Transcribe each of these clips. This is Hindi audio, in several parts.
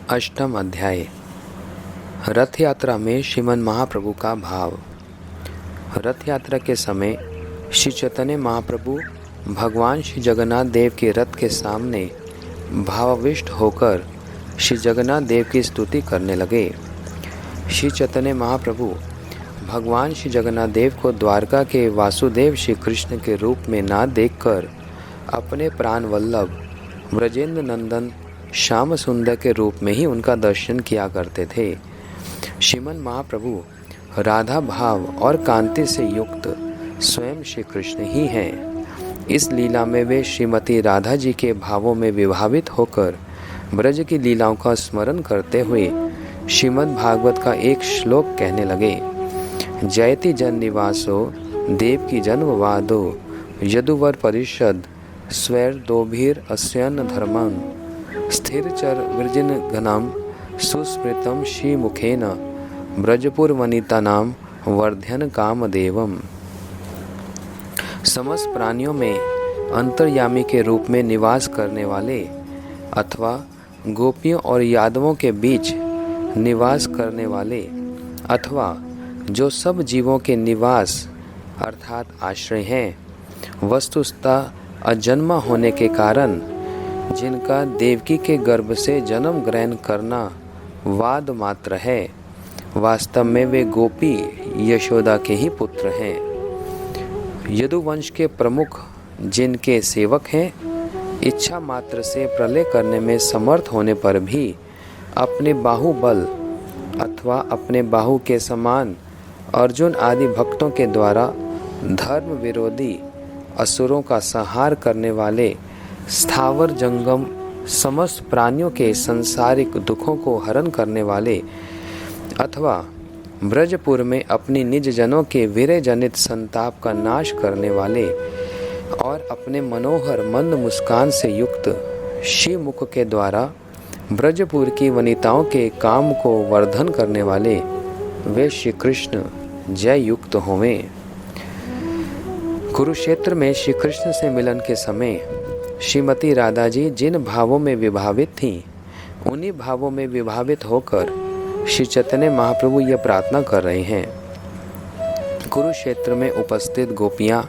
अष्टम अध्याय। रथ यात्रा में श्रीमन महाप्रभु का भाव। रथ यात्रा के समय श्री चैतन्य महाप्रभु भगवान श्री जगन्नाथ देव के रथ के सामने भावाविष्ट होकर श्री जगन्नाथ देव की स्तुति करने लगे। श्री चैतन्य महाप्रभु भगवान श्री जगन्नाथ देव को द्वारका के वासुदेव श्री कृष्ण के रूप में ना देखकर अपने प्राण वल्लभ ब्रजेंद्र नंदन श्याम सुंदर के रूप में ही उनका दर्शन किया करते थे। श्रीमन महाप्रभु राधा भाव और कांति से युक्त स्वयं श्री कृष्ण ही हैं। इस लीला में वे श्रीमती राधा जी के भावों में विभावित होकर ब्रज की लीलाओं का स्मरण करते हुए श्रीमद् भागवत का एक श्लोक कहने लगे। जयति जन निवासो देव की जन्मवादो यदुवर परिषद स्वैर दोभीर अस्यन्न धर्मं स्थिर चर विरजिन घनम सुस्मृतम श्री मुखेन ब्रजपुर वनिता नाम वर्ध्यन कामदेवम। समस्त प्राणियों में अंतर्यामी के रूप में निवास करने वाले अथवा गोपियों और यादवों के बीच निवास करने वाले अथवा जो सब जीवों के निवास अर्थात आश्रय हैं, वस्तुतः अजन्मा होने के कारण जिनका देवकी के गर्भ से जन्म ग्रहण करना वाद मात्र है, वास्तव में वे गोपी यशोदा के ही पुत्र हैं। यदुवंश के प्रमुख जिनके सेवक हैं, इच्छा मात्र से प्रलय करने में समर्थ होने पर भी अपने बाहुबल अथवा अपने बाहु के समान अर्जुन आदि भक्तों के द्वारा धर्म विरोधी असुरों का संहार करने वाले स्थावर जंगम समस्त प्राणियों के सांसारिक दुखों को हरण करने वाले अथवा ब्रजपुर में अपनी निज जनों के वीर्य जनित संताप का नाश करने वाले और अपने मनोहर मंद मुस्कान से युक्त श्री मुख के द्वारा ब्रजपुर की वनिताओं के काम को वर्धन करने वाले वे श्री कृष्ण जय युक्त होवें। कुरुक्षेत्र में श्री कृष्ण से मिलन के समय श्रीमती राधा जी जिन भावों में विभावित थीं, उन्हीं भावों में विभावित होकर श्री चैतन्य महाप्रभु यह प्रार्थना कर रहे हैं। कुरुक्षेत्र में उपस्थित गोपियां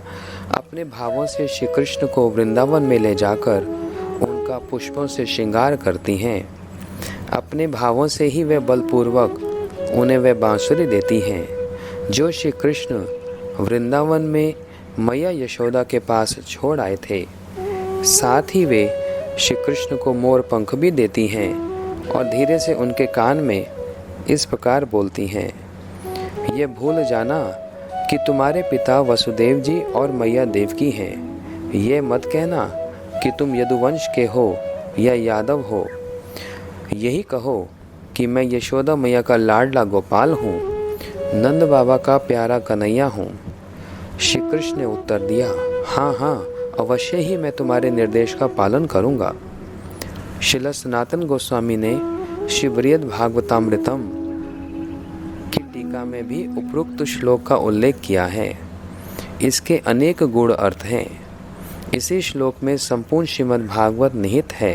अपने भावों से श्री कृष्ण को वृंदावन में ले जाकर उनका पुष्पों से श्रृंगार करती हैं। अपने भावों से ही वे बलपूर्वक उन्हें वे बांसुरी देती हैं जो श्री कृष्ण वृंदावन में मैया यशोदा के पास छोड़ आए थे। साथ ही वे श्री कृष्ण को मोर पंख भी देती हैं और धीरे से उनके कान में इस प्रकार बोलती हैं, ये भूल जाना कि तुम्हारे पिता वसुदेव जी और मैया देवकी हैं। ये मत कहना कि तुम यदुवंश के हो या यादव हो। यही कहो कि मैं यशोदा मैया का लाडला गोपाल हूँ, नंद बाबा का प्यारा कन्हैया हूँ। श्री कृष्ण ने उत्तर दिया, हाँ हाँ, अवश्य ही मैं तुम्हारे निर्देश का पालन करूंगा। श्रील सनातन गोस्वामी ने श्री बृहद भागवतामृतम की टीका में भी उपरोक्त श्लोक का उल्लेख किया है। इसके अनेक गूढ़ अर्थ हैं। इसी श्लोक में संपूर्ण श्रीमद् भागवत निहित है।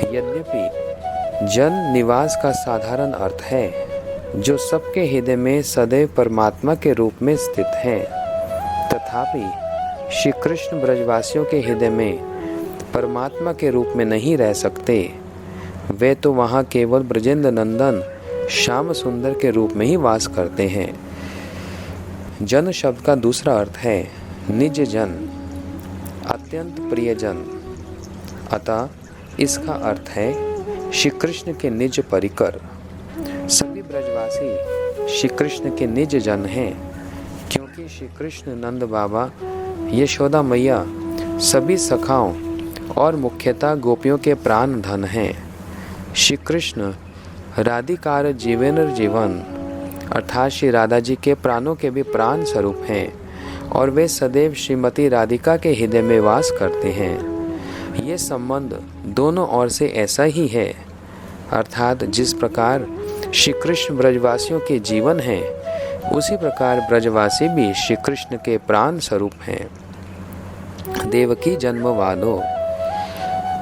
यद्यपि जन निवास का साधारण अर्थ है जो सबके हृदय में सदैव परमात्मा के रूप में स्थित है, तथापि श्री कृष्ण ब्रजवासियों के हृदय में परमात्मा के रूप में नहीं रह सकते। वे तो वहाँ केवल ब्रजेंद्र नंदन श्याम सुंदर के रूप में ही वास करते हैं। जन शब्द का दूसरा अर्थ है निज जन, अत्यंत प्रिय जन। अतः इसका अर्थ है श्री कृष्ण के निज परिकर। सभी ब्रजवासी श्री कृष्ण के निज जन हैं, क्योंकि श्री कृष्ण नंद बाबा यशोदा मैया सभी सखाओं और मुख्यतः गोपियों के प्राण धन हैं। श्री कृष्ण राधिकार जीवेनर जीवन अर्थात श्री राधा जी के प्राणों के भी प्राण स्वरूप हैं और वे सदैव श्रीमती राधिका के हृदय में वास करते हैं। ये संबंध दोनों ओर से ऐसा ही है, अर्थात जिस प्रकार श्री कृष्ण ब्रजवासियों के जीवन हैं, उसी प्रकार ब्रजवासी भी श्री कृष्ण के प्राण स्वरूप हैं। देवकी जन्मवादो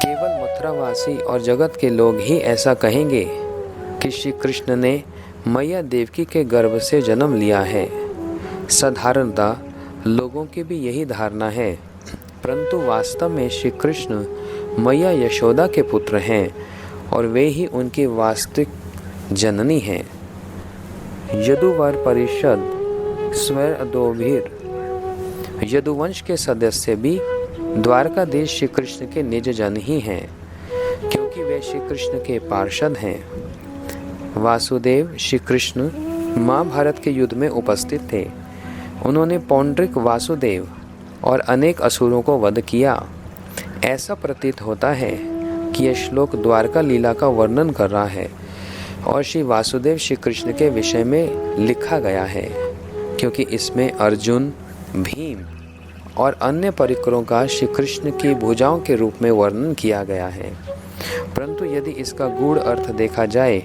केवल मथुरावासी और जगत के लोग ही ऐसा कहेंगे कि श्री कृष्ण ने मैया देवकी के गर्भ से जन्म लिया है। साधारणतः लोगों की भी यही धारणा है, परंतु वास्तव में श्री कृष्ण मैया यशोदा के पुत्र हैं और वे ही उनकी वास्तविक जननी हैं। यदुवर परिषद स्वरदोभिर यदुवंश के सदस्य भी द्वारकाधीश श्री कृष्ण के निज जन ही हैं, क्योंकि वे श्री कृष्ण के पार्षद हैं। वासुदेव श्री कृष्ण महाभारत के युद्ध में उपस्थित थे। उन्होंने पौंड्रिक वासुदेव और अनेक असुरों को वध किया। ऐसा प्रतीत होता है कि यह श्लोक द्वारका लीला का वर्णन कर रहा है और श्री वासुदेव श्री कृष्ण के विषय में लिखा गया है, क्योंकि इसमें अर्जुन, भीम और अन्य परिकरों का श्री कृष्ण की भुजाओं के रूप में वर्णन किया गया है। परंतु यदि इसका गूढ़ अर्थ देखा जाए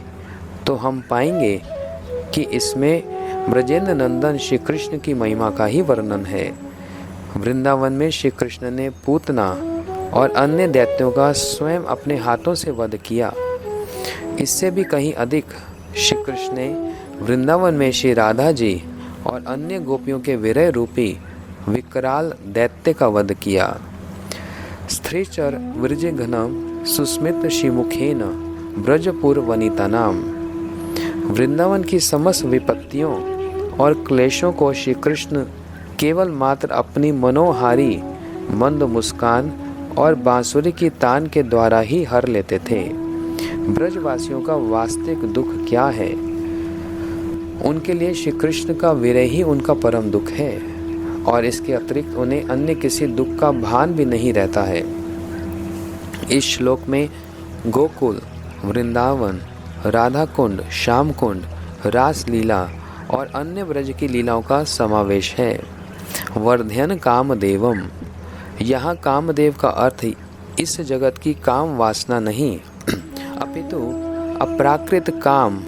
तो हम पाएंगे कि इसमें ब्रजेंद्र नंदन श्री कृष्ण की महिमा का ही वर्णन है। वृंदावन में श्री कृष्ण ने पूतना और अन्य दैत्यों का स्वयं अपने हाथों से वध किया। इससे भी कहीं अधिक श्री कृष्ण ने वृंदावन में श्री राधा जी और अन्य गोपियों के विरह रूपी विकराल दैत्य का वध किया। स्त्रीचर विरजघनम सुस्मित श्रीमुखेन ब्रजपुर वनिता नाम। वृंदावन की समस्त विपत्तियों और क्लेशों को श्री कृष्ण केवल मात्र अपनी मनोहारी मंद मुस्कान और बांसुरी की तान के द्वारा ही हर लेते थे। ब्रजवासियों का वास्तविक दुख क्या है? उनके लिए श्री कृष्ण का विरह ही उनका परम दुख है और इसके अतिरिक्त उन्हें अन्य किसी दुख का भान भी नहीं रहता है। इस श्लोक में गोकुल, वृंदावन, राधा कुंड, श्याम कुंड, रास लीला और अन्य ब्रज की लीलाओं का समावेश है। वर्ध्यन कामदेवम, यहाँ कामदेव का अर्थ इस जगत की काम वासना नहीं, अपितु अप्राकृत काम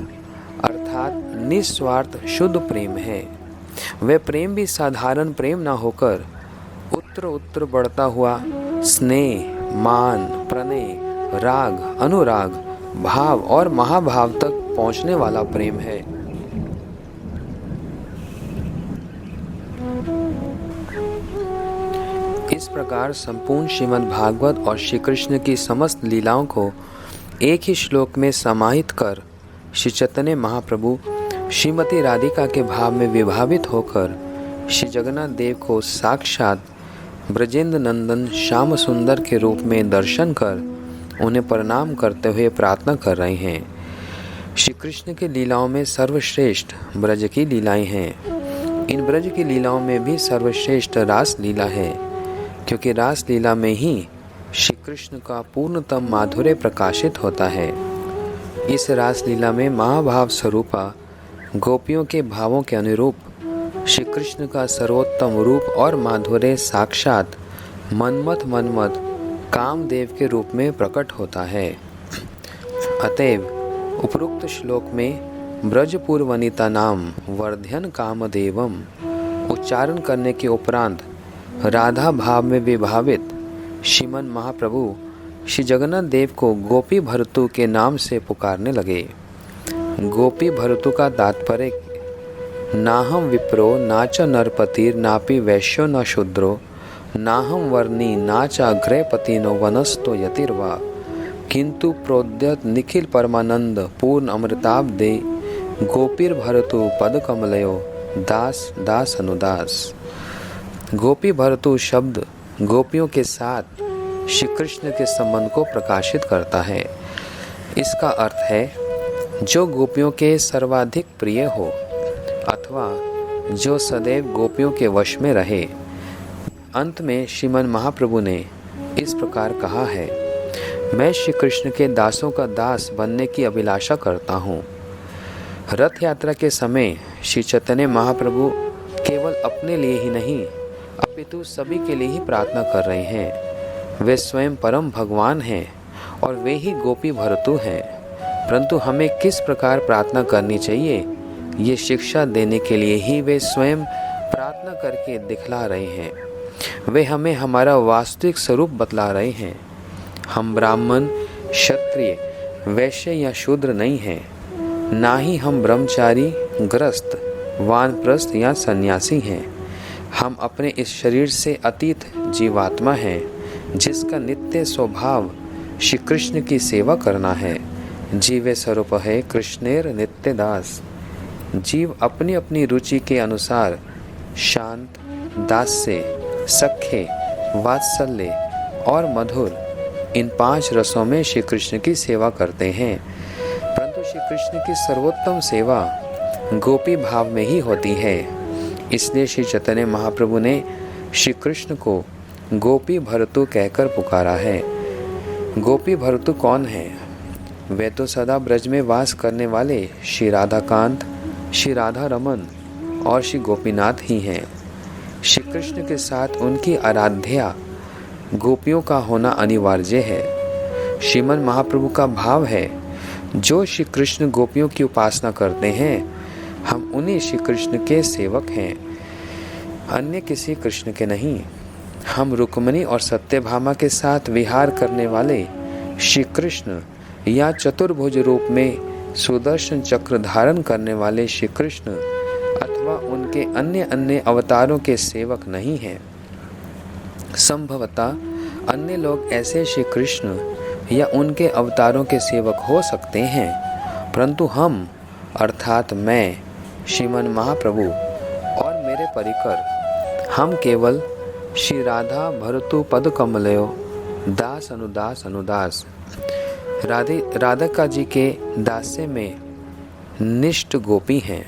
अर्थात निस्वार्थ शुद्ध प्रेम है। वह प्रेम भी साधारण प्रेम न होकर उत्तर बढ़ता हुआ स्नेह, मान, प्रणय, राग, अनुराग, भाव और महाभाव तक पहुंचने वाला प्रेम है। इस प्रकार संपूर्ण श्रीमद् भागवत और श्री कृष्ण की समस्त लीलाओं को एक ही श्लोक में समाहित कर श्री चैतन्य महाप्रभु श्रीमती राधिका के भाव में विभावित होकर श्री जगन्नाथ देव को साक्षात ब्रजेंद्र नंदन श्याम सुंदर के रूप में दर्शन कर उन्हें प्रणाम करते हुए प्रार्थना कर रहे हैं। श्री कृष्ण की लीलाओं में सर्वश्रेष्ठ ब्रज की लीलाएं हैं। इन ब्रज की लीलाओं में भी सर्वश्रेष्ठ रास लीला है, क्योंकि रास लीला में ही श्री कृष्ण का पूर्णतम माधुर्य प्रकाशित होता है। इस रास लीला में महाभाव स्वरूपा गोपियों के भावों के अनुरूप श्री कृष्ण का सर्वोत्तम रूप और माधुर्य साक्षात मन्मथ कामदेव के रूप में प्रकट होता है। अतएव उपरोक्त श्लोक में ब्रजपुर वनिता नाम वर्ध्यन कामदेवम उच्चारण करने के उपरांत राधा भाव में विभावित श्रीमन महाप्रभु श्री जगन्नाथ देव को गोपी भरतु के नाम से पुकारने लगे। गोपी भरतु का तात्पर्य नाहम विप्रो नाच नरपतिर नापि वैश्यो न शूद्रो नाहम वर्णी नाचाग्रयपति नो वनस्तो यतिर्वा किंतु प्रोद्यत निखिल परमानंद पूर्ण अमृताब दे गोपीर भरतु पद कमलयो दास दास अनुदास। गोपी भरतु शब्द गोपियों के साथ श्री कृष्ण के संबंध को प्रकाशित करता है। इसका अर्थ है जो गोपियों के सर्वाधिक प्रिय हो अथवा जो सदैव गोपियों के वश में रहे। अंत में श्रीमन महाप्रभु ने इस प्रकार कहा है, मैं श्री कृष्ण के दासों का दास बनने की अभिलाषा करता हूँ। रथ यात्रा के समय श्री चैतन्य महाप्रभु केवल अपने लिए ही नहीं अपितु सभी के लिए ही प्रार्थना कर रहे हैं। वे स्वयं परम भगवान हैं और वे ही गोपी भरतु हैं, परंतु हमें किस प्रकार प्रार्थना करनी चाहिए ये शिक्षा देने के लिए ही वे स्वयं प्रार्थना करके दिखला रहे हैं। वे हमें हमारा वास्तविक स्वरूप बतला रहे हैं। हम ब्राह्मण, क्षत्रिय, वैश्य या शूद्र नहीं हैं। ना ही हम ब्रह्मचारी, गृहस्थ, वानप्रस्थ या सन्यासी हैं। हम अपने इस शरीर से अतीत जीवात्मा हैं, जिसका नित्य स्वभाव श्री कृष्ण की सेवा करना है। जीवे स्वरूप है कृष्णेर नित्य दास। जीव अपनी अपनी रुचि के अनुसार शांत, दास्य, सख्य, वात्सल्य और मधुर इन 5 रसों में श्री कृष्ण की सेवा करते हैं। परंतु श्री कृष्ण की सर्वोत्तम सेवा गोपी भाव में ही होती है। इसलिए श्री चैतन्य महाप्रभु ने श्री कृष्ण को गोपी भर्तु कहकर पुकारा है। गोपी भर्तु कौन है? वे तो सदा ब्रज में वास करने वाले श्री राधाकांत, श्री राधा रमन और श्री गोपीनाथ ही हैं। श्री कृष्ण के साथ उनकी आराध्या गोपियों का होना अनिवार्य है। श्रीमन महाप्रभु का भाव है, जो श्री कृष्ण गोपियों की उपासना करते हैं, हम उन्हीं श्री कृष्ण के सेवक हैं, अन्य किसी कृष्ण के नहीं। हम रुक्मिणी और सत्यभामा के साथ विहार करने वाले श्री कृष्ण या चतुर्भुज रूप में सुदर्शन चक्र धारण करने वाले श्री कृष्ण अथवा उनके अन्य अन्य अवतारों के सेवक नहीं हैं। संभवतः अन्य लोग ऐसे श्री कृष्ण या उनके अवतारों के सेवक हो सकते हैं, परंतु हम अर्थात मैं, श्रीमन महाप्रभु और मेरे परिकर, हम केवल श्री राधा भर्तु पद कमलयो दास अनुदास अनुदास राधिका जी के दास्य में निष्ठ गोपी हैं।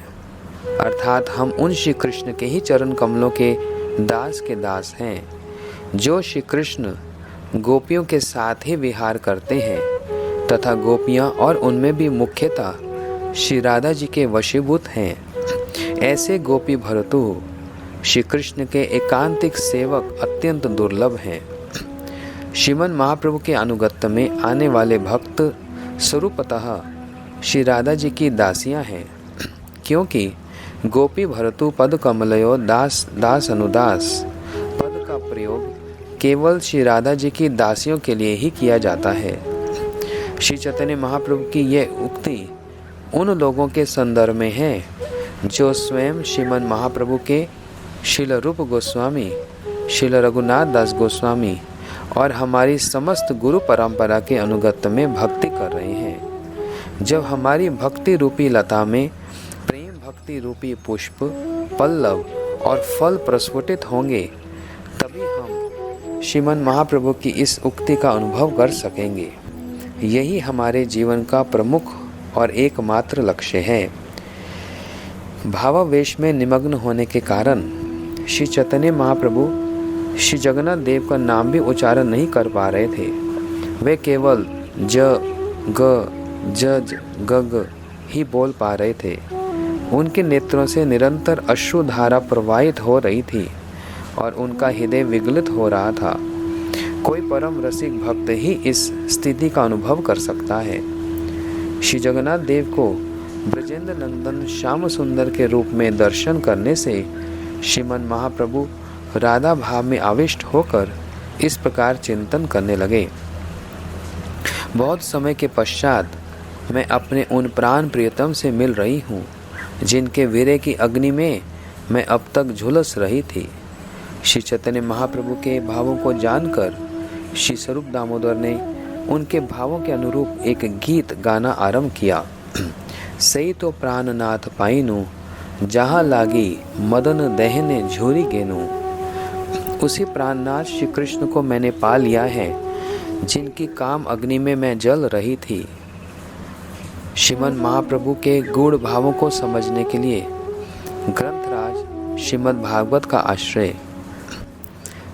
अर्थात हम उन श्री कृष्ण के ही चरण कमलों के दास हैं, जो श्री कृष्ण गोपियों के साथ ही विहार करते हैं तथा गोपियां और उनमें भी मुख्यतः श्री राधा जी के वशीभूत हैं। ऐसे गोपी भर्तु श्री कृष्ण के एकांतिक सेवक अत्यंत दुर्लभ हैं। श्रीमन महाप्रभु के अनुगत्य में आने वाले भक्त स्वरूपतः श्री राधा जी की दासियां हैं, क्योंकि गोपी भर्तु पद कमलयो दास दास अनुदास पद का प्रयोग केवल श्री राधा जी की दासियों के लिए ही किया जाता है। श्री चैतन्य महाप्रभु की यह उक्ति उन लोगों के संदर्भ में है जो स्वयं श्रीमन महाप्रभु के श्रील रूप गोस्वामी, श्रील रघुनाथ दास गोस्वामी और हमारी समस्त गुरु परंपरा के अनुगत्य में भक्ति कर रहे हैं। जब हमारी भक्ति रूपी लता में प्रेम भक्ति रूपी पुष्प, पल्लव और फल प्रस्फुटित होंगे, तभी हम श्रीमन महाप्रभु की इस उक्ति का अनुभव कर सकेंगे। यही हमारे जीवन का प्रमुख और एकमात्र लक्ष्य है। भावावेश में निमग्न होने के कारण श्री चैतन्य महाप्रभु श्री जगन्नाथ देव का नाम भी उच्चारण नहीं कर पा रहे थे। वे केवल ज ग जज गग ही बोल पा रहे थे। उनके नेत्रों से निरंतर अश्रुधारा प्रवाहित हो रही थी और उनका हृदय विगलित हो रहा था। कोई परम रसिक भक्त ही इस स्थिति का अनुभव कर सकता है। श्री जगन्नाथ देव को ब्रजेंद्र नंदन श्याम सुंदर के रूप में दर्शन करने से श्रीमन महाप्रभु राधा भाव में आविष्ट होकर इस प्रकार चिंतन करने लगे। बहुत समय के पश्चात मैं अपने उन प्राण प्रियतम से मिल रही हूँ, जिनके वीर्य की अग्नि में मैं अब तक झुलस रही थी। श्री चैतन्य महाप्रभु के भावों को जानकर श्री स्वरूप दामोदर ने उनके भावों के अनुरूप एक गीत गाना आरंभ किया। सही तो प्राणनाथ पाइनु, जहाँ लागी मदन दहने झूरी गेनु। उसी प्राणनाथ श्री कृष्ण को मैंने पा लिया है, जिनकी काम अग्नि में मैं जल रही थी। श्रीमन महाप्रभु के गूढ़ भावों को समझने के लिए ग्रंथराज श्रीमद् भागवत का आश्रय।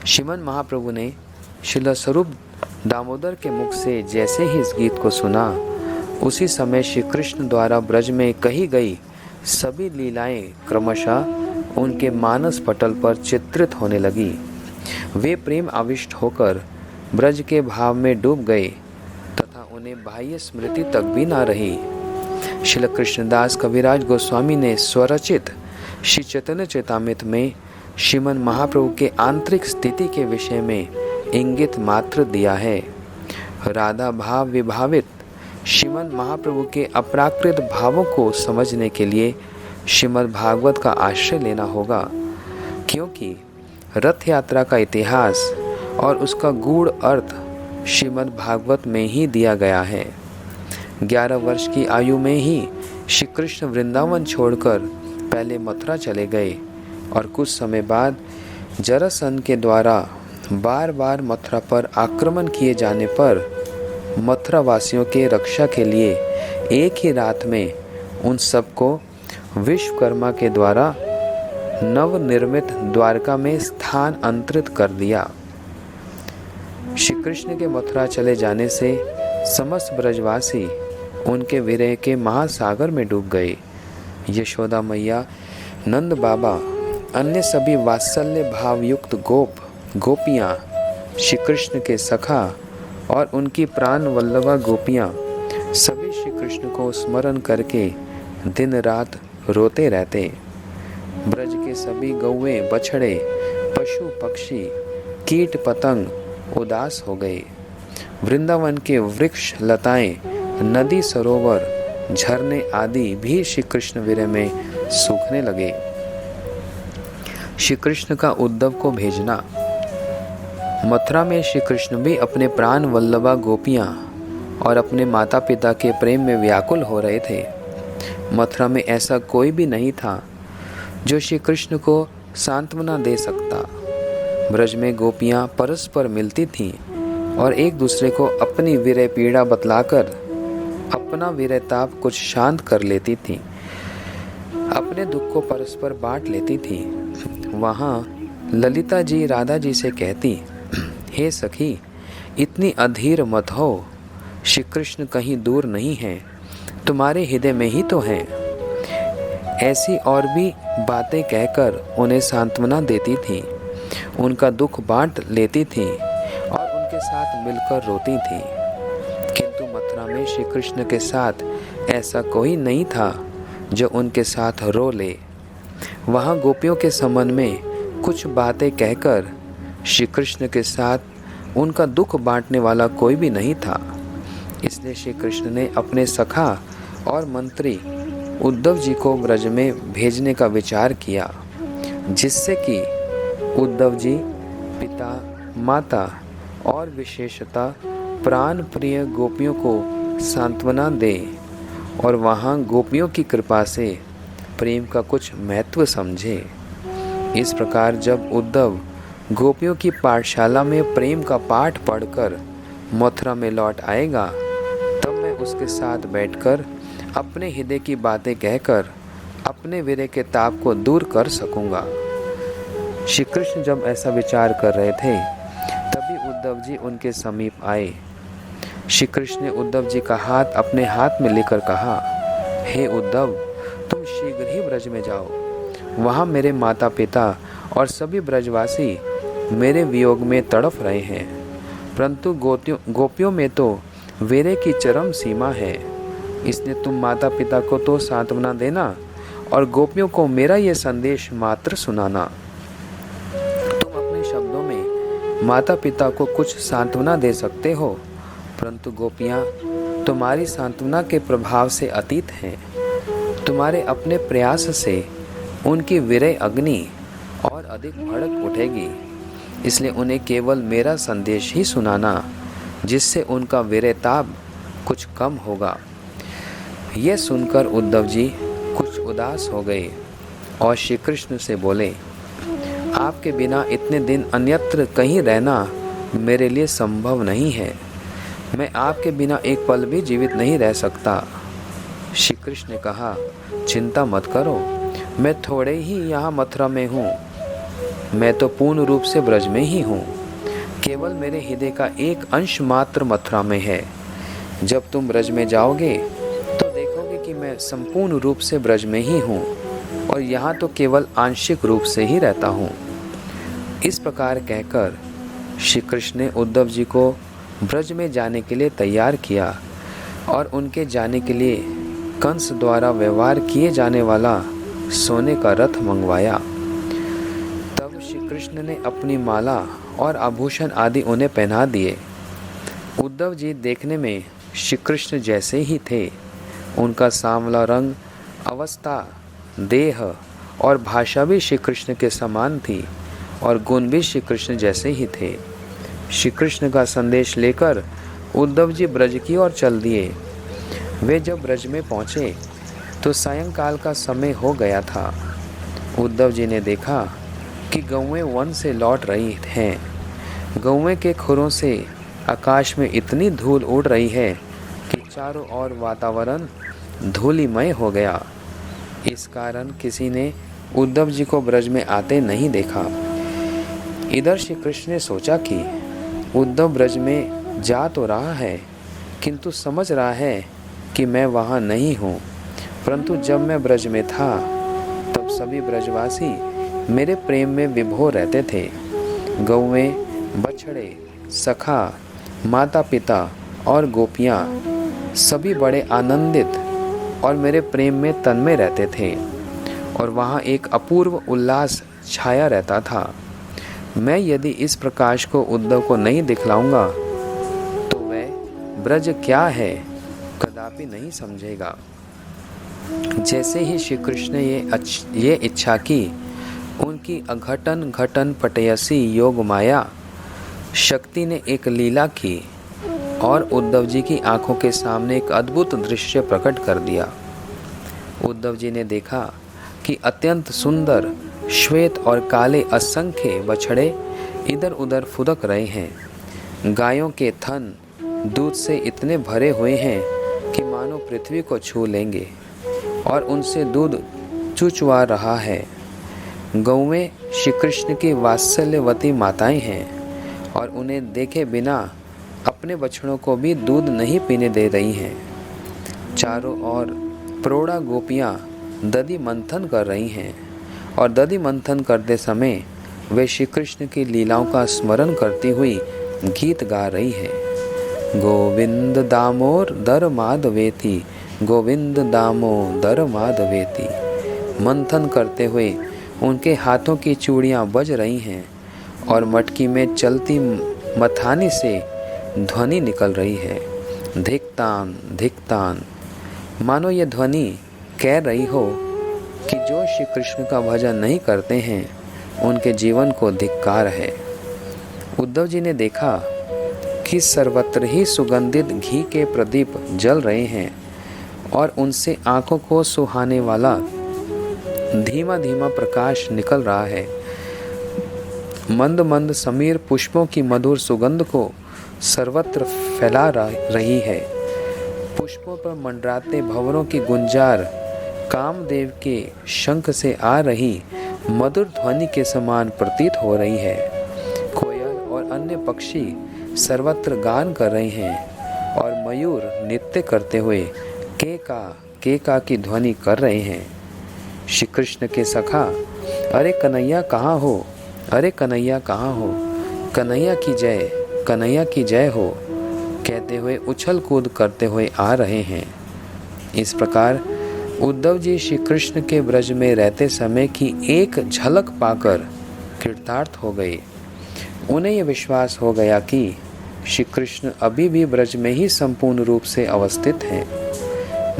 श्रीमन महाप्रभु ने श्रील स्वरूप दामोदर के मुख से जैसे ही इस गीत को सुना, उसी समय श्री कृष्ण द्वारा ब्रज में कही गई सभी लीलाएं क्रमशः उनके मानस पटल पर चित्रित होने लगी। वे प्रेम आविष्ट होकर ब्रज के भाव में डूब गए तथा उन्हें बाह्य स्मृति तक भी ना रही। श्रील कृष्णदास कविराज गोस्वामी ने स्वरचित श्री चैतन्य चैतामृत में श्रीमन महाप्रभु के आंतरिक स्थिति के विषय में इंगित मात्र दिया है। राधा भाव विभावित श्रीमद् महाप्रभु के अप्राकृत भावों को समझने के लिए श्रीमद् भागवत का आश्रय लेना होगा, क्योंकि रथ यात्रा का इतिहास और उसका गूढ़ अर्थ श्रीमद् भागवत में ही दिया गया है। 11 वर्ष की आयु में ही श्री कृष्ण वृंदावन छोड़कर पहले मथुरा चले गए और कुछ समय बाद जरासंध के द्वारा बार बार मथुरा पर आक्रमण किए जाने पर मथुरा वासियों के रक्षा के लिए एक ही रात में उन सबको विश्वकर्मा के द्वारा नवनिर्मित द्वारका में स्थानांतरित कर दिया। श्री कृष्ण के मथुरा चले जाने से समस्त ब्रजवासी उनके विरह के महासागर में डूब गए। यशोदा मैया, नंद बाबा, अन्य सभी वात्सल्य भावयुक्त गोपियाँ, श्री कृष्ण के सखा और उनकी प्राण वल्लभा गोपियाँ सभी श्री कृष्ण को स्मरण करके दिन रात रोते रहते। ब्रज के सभी गौएं, बछड़े, पशु पक्षी, कीट पतंग उदास हो गए। वृंदावन के वृक्ष, लताएं, नदी, सरोवर, झरने आदि भी श्री कृष्ण विरह में सूखने लगे। श्री कृष्ण का उद्धव को भेजना। मथुरा में श्री कृष्ण भी अपने प्राण वल्लभा गोपियाँ और अपने माता पिता के प्रेम में व्याकुल हो रहे थे। मथुरा में ऐसा कोई भी नहीं था जो श्री कृष्ण को सांत्वना दे सकता। ब्रज में गोपियाँ परस्पर मिलती थीं और एक दूसरे को अपनी विरह पीड़ा बतलाकर अपना विरह ताप कुछ शांत कर लेती थीं, अपने दुख को परस्पर बांट लेती थीं। वहाँ ललिता जी राधा जी से कहती, हे सखी, इतनी अधीर मत हो, श्री कृष्ण कहीं दूर नहीं हैं, तुम्हारे हृदय में ही तो हैं। ऐसी और भी बातें कहकर उन्हें सांत्वना देती थी, उनका दुख बांट लेती थी और उनके साथ मिलकर रोती थी। किंतु मथुरा में श्री कृष्ण के साथ ऐसा कोई नहीं था जो उनके साथ रो ले। वहाँ गोपियों के संबंध में कुछ बातें कहकर श्री कृष्ण के साथ उनका दुख बांटने वाला कोई भी नहीं था। इसलिए श्री कृष्ण ने अपने सखा और मंत्री उद्धव जी को ब्रज में भेजने का विचार किया, जिससे कि उद्धव जी पिता, माता और विशेषतः प्राण प्रिय गोपियों को सांत्वना दे और वहाँ गोपियों की कृपा से प्रेम का कुछ महत्व समझे। इस प्रकार जब उद्धव गोपियों की पाठशाला में प्रेम का पाठ पढ़कर मथुरा में लौट आएगा, तब मैं उसके साथ बैठकर अपने हृदय की बातें कहकर अपने विरह के ताप को दूर कर सकूंगा। श्री कृष्ण जब ऐसा विचार कर रहे थे, तभी उद्धव जी उनके समीप आए। श्री कृष्ण ने उद्धव जी का हाथ अपने हाथ में लेकर कहा, हे उद्धव, तुम शीघ्र ही ब्रज में जाओ। वहाँ मेरे माता पिता और सभी ब्रजवासी मेरे वियोग में तड़प रहे हैं, परंतु गोपियों में तो विरह की चरम सीमा है। इसलिए तुम माता पिता को तो सांत्वना देना और गोपियों को मेरा ये संदेश मात्र सुनाना। तुम अपने शब्दों में माता पिता को कुछ सांत्वना दे सकते हो, परंतु गोपियाँ तुम्हारी सांत्वना के प्रभाव से अतीत हैं। तुम्हारे अपने प्रयास से उनकी विरह अग्नि और अधिक भड़क उठेगी। इसलिए उन्हें केवल मेरा संदेश ही सुनाना, जिससे उनका विरह ताप कुछ कम होगा। यह सुनकर उद्धव जी कुछ उदास हो गए और श्री कृष्ण से बोले, आपके बिना इतने दिन अन्यत्र कहीं रहना मेरे लिए संभव नहीं है। मैं आपके बिना एक पल भी जीवित नहीं रह सकता। श्री कृष्ण ने कहा, चिंता मत करो, मैं थोड़े ही यहाँ मथुरा में हूँ। मैं तो पूर्ण रूप से ब्रज में ही हूँ। केवल मेरे हृदय का एक अंश मात्र मथुरा में है। जब तुम ब्रज में जाओगे तो देखोगे कि मैं संपूर्ण रूप से ब्रज में ही हूँ और यहाँ तो केवल आंशिक रूप से ही रहता हूँ। इस प्रकार कहकर श्री कृष्ण ने उद्धव जी को ब्रज में जाने के लिए तैयार किया और उनके जाने के लिए कंस द्वारा व्यवहार किए जाने वाला सोने का रथ मंगवाया। तब श्री कृष्ण ने अपनी माला और आभूषण आदि उन्हें पहना दिए। उद्धव जी देखने में श्री कृष्ण जैसे ही थे। उनका सांवला रंग, अवस्था, देह और भाषा भी श्री कृष्ण के समान थी और गुण भी श्री कृष्ण जैसे ही थे। श्री कृष्ण का संदेश लेकर उद्धव जी ब्रज की ओर चल दिए। वे जब ब्रज में पहुँचे तो सायंकाल का समय हो गया था। उद्धव जी ने देखा कि गौएं वन से लौट रही हैं। गौएं के खुरों से आकाश में इतनी धूल उड़ रही है कि चारों ओर वातावरण धूलिमय हो गया। इस कारण किसी ने उद्धव जी को ब्रज में आते नहीं देखा। इधर श्री कृष्ण ने सोचा कि उद्धव ब्रज में जा तो रहा है, किंतु समझ रहा है कि मैं वहाँ नहीं हूँ। परंतु जब मैं ब्रज में था तब सभी ब्रजवासी मेरे प्रेम में विभोर रहते थे। गौएं, बछड़े, सखा, माता पिता और गोपियाँ सभी बड़े आनंदित और मेरे प्रेम में तन्मय रहते थे और वहाँ एक अपूर्व उल्लास छाया रहता था। मैं यदि इस प्रकाश को उद्धव को नहीं दिखलाऊंगा तो वह ब्रज क्या है कदापि नहीं समझेगा। जैसे ही श्री कृष्ण ने ये इच्छा की, उनकी अघटन घटन पटयसी योग माया शक्ति ने एक लीला की और उद्धव जी की आंखों के सामने एक अद्भुत दृश्य प्रकट कर दिया। उद्धव जी ने देखा कि अत्यंत सुंदर श्वेत और काले असंख्य बछड़े इधर उधर फुदक रहे हैं। गायों के थन दूध से इतने भरे हुए हैं कि मानो पृथ्वी को छू लेंगे और उनसे दूध चुचवा रहा है। गौएं श्री कृष्ण की वात्सल्यवती माताएं हैं और उन्हें देखे बिना अपने बछड़ों को भी दूध नहीं पीने दे रही हैं। चारों ओर प्रौढ़ा गोपियां दधि मंथन कर रही हैं और दधि मंथन करते समय वे श्री कृष्ण की लीलाओं का स्मरण करती हुई गीत गा रही हैं। गोविंद दामोदर माधवेति, गोविंद दामोदर माधवेति। मंथन करते हुए उनके हाथों की चूड़ियाँ बज रही हैं और मटकी में चलती मथानी से ध्वनि निकल रही है, धिक्तान धिक्तान। मानो ये ध्वनि कह रही हो कि जो श्री कृष्ण का भजन नहीं करते हैं उनके जीवन को धिक्कार है। उद्धव जी ने देखा कि सर्वत्र ही सुगंधित घी के प्रदीप जल रहे हैं और उनसे आंखों को सुहाने वाला धीमा धीमा प्रकाश निकल रहा है। मंद मंद समीर पुष्पों की मधुर सुगंध को सर्वत्र फैला रही है। पुष्पों पर मंडराते भंवरों की गुंजार कामदेव के शंख से आ रही मधुर ध्वनि के समान प्रतीत हो रही है। कोयल और अन्य पक्षी सर्वत्र गान कर रहे हैं और मयूर नृत्य करते हुए केका की ध्वनि कर रहे हैं। श्री कृष्ण के सखा, अरे कन्हैया कहाँ हो, अरे कन्हैया कहाँ हो, कन्हैया की जय, कन्हैया की जय हो कहते हुए उछल कूद करते हुए आ रहे हैं। इस प्रकार उद्धव जी श्री कृष्ण के ब्रज में रहते समय की एक झलक पाकर कृतार्थ हो गए। उन्हें यह विश्वास हो गया कि श्री कृष्ण अभी भी ब्रज में ही संपूर्ण रूप से अवस्थित हैं।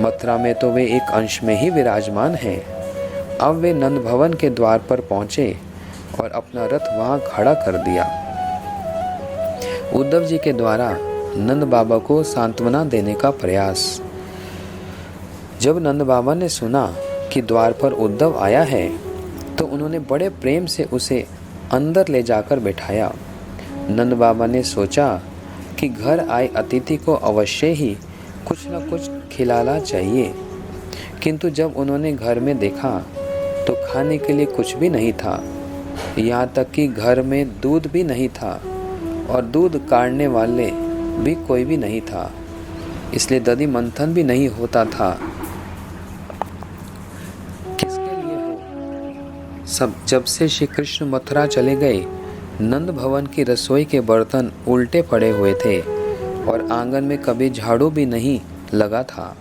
मथुरा में तो वे एक अंश में ही विराजमान हैं। अब वे नंद भवन के द्वार पर पहुंचे और अपना रथ वहां खड़ा कर दिया। उद्धव जी के द्वारा नंद बाबा को सांत्वना देने का प्रयास। जब नंद बाबा ने सुना कि द्वार पर उद्धव आया है तो उन्होंने बड़े प्रेम से उसे अंदर ले जाकर बैठाया। नंद बाबा ने सोचा कि घर आए अतिथि को अवश्य ही कुछ न कुछ खिलाना चाहिए, किंतु जब उन्होंने घर में देखा तो खाने के लिए कुछ भी नहीं था। यहाँ तक कि घर में दूध भी नहीं था और दूध काढ़ने वाले भी कोई भी नहीं था, इसलिए दधि मंथन भी नहीं होता था। किसके लिए हो? जब से श्री कृष्ण मथुरा चले गए, नंद भवन की रसोई के बर्तन उल्टे पड़े हुए थे और आंगन में कभी झाड़ू भी नहीं लगा था।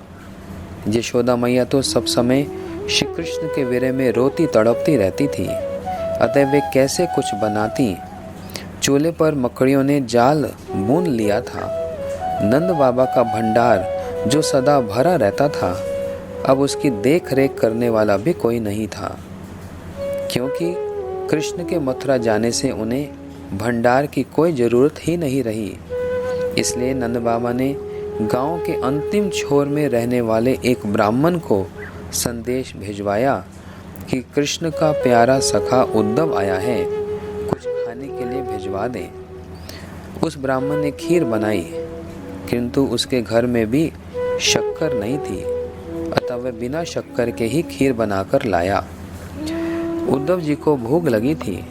यशोदा मैया तो सब समय श्री कृष्ण के विरह में रोती तड़पती रहती थी, अतः वे कैसे कुछ बनाती। चूल्हे पर मकड़ियों ने जाल बुन लिया था नंद बाबा का भंडार जो सदा भरा रहता था, अब उसकी देख रेख करने वाला भी कोई नहीं था, क्योंकि कृष्ण के मथुरा जाने से उन्हें भंडार की कोई ज़रूरत ही नहीं रही। इसलिए नंद बाबा ने गांव के अंतिम छोर में रहने वाले एक ब्राह्मण को संदेश भिजवाया कि कृष्ण का प्यारा सखा उद्धव आया है, कुछ खाने के लिए भिजवा दें। उस ब्राह्मण ने खीर बनाई, किंतु उसके घर में भी शक्कर नहीं थी, अतः वह बिना शक्कर के ही खीर बनाकर लाया। उद्धव जी को भूख लगी थी,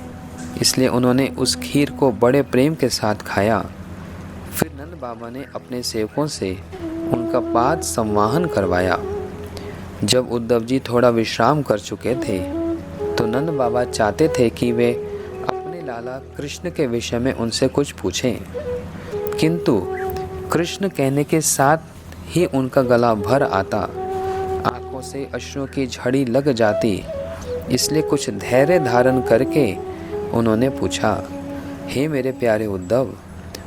इसलिए उन्होंने उस खीर को बड़े प्रेम के साथ खाया। फिर नंद बाबा ने अपने सेवकों से उनका पाद संवाहन करवाया। जब उद्धव जी थोड़ा विश्राम कर चुके थे, तो नंद बाबा चाहते थे कि वे अपने लाला कृष्ण के विषय में उनसे कुछ पूछें, किंतु कृष्ण कहने के साथ ही उनका गला भर आता, आंखों से अश्रुओं की झड़ी लग जाती। इसलिए कुछ धैर्य धारण करके उन्होंने पूछा, हे मेरे प्यारे उद्धव,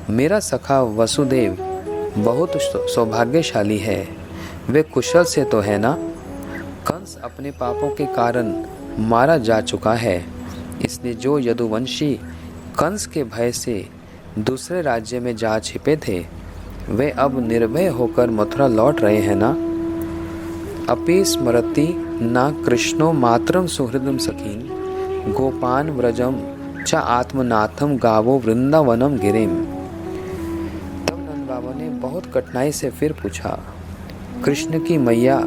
मेरा सखा वसुदेव बहुत सौभाग्यशाली है, वे कुशल से तो है ना? कंस अपने पापों के कारण मारा जा चुका है, इसलिए जो यदुवंशी कंस के भय से दूसरे राज्य में जा छिपे थे, वे अब निर्भय होकर मथुरा लौट रहे हैं ना? अपि स्मरति ना कृष्णो मातरम सुहृदम सखीन, गोपान व्रजम च आत्मनाथम गावो वृंदावनम गिरिम। तब नंद बाबा ने बहुत कठिनाई से फिर पूछा, कृष्ण की मैया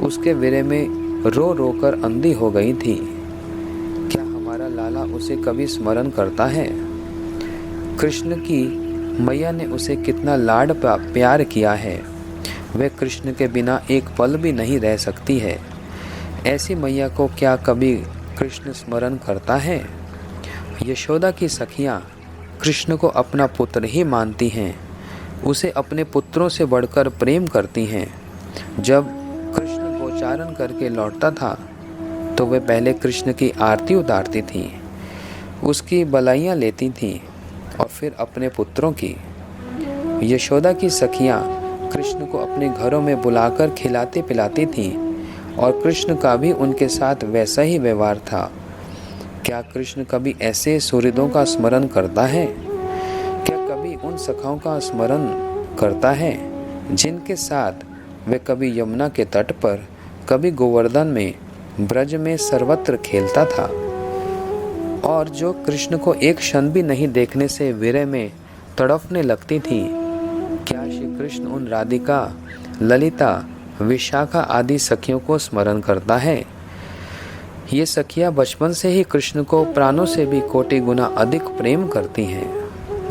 उसके विरह में रो रो कर अंधी हो गई थी, क्या हमारा लाला उसे कभी स्मरण करता है? कृष्ण की मैया ने उसे कितना लाड प्यार किया है, वह कृष्ण के बिना एक पल भी नहीं रह सकती है। ऐसी मैया को क्या कभी कृष्ण स्मरण करता है? यशोदा की सखियां कृष्ण को अपना पुत्र ही मानती हैं, उसे अपने पुत्रों से बढ़कर प्रेम करती हैं। जब कृष्ण गोचारण करके लौटता था, तो वे पहले कृष्ण की आरती उतारती थीं, उसकी बलाइयाँ लेती थीं और फिर अपने पुत्रों की। यशोदा की सखियां कृष्ण को अपने घरों में बुलाकर खिलाती पिलाती थीं और कृष्ण का भी उनके साथ वैसा ही व्यवहार था। क्या कृष्ण कभी ऐसे सुहृदों का स्मरण करता है? क्या कभी उन सखाओं का स्मरण करता है जिनके साथ वे कभी यमुना के तट पर, कभी गोवर्धन में, ब्रज में सर्वत्र खेलता था, और जो कृष्ण को एक क्षण भी नहीं देखने से विरह में तड़पने लगती थी? क्या श्री कृष्ण उन राधिका, ललिता, विशाखा आदि सखियों को स्मरण करता है? ये सखियां बचपन से ही कृष्ण को प्राणों से भी कोटि गुना अधिक प्रेम करती हैं।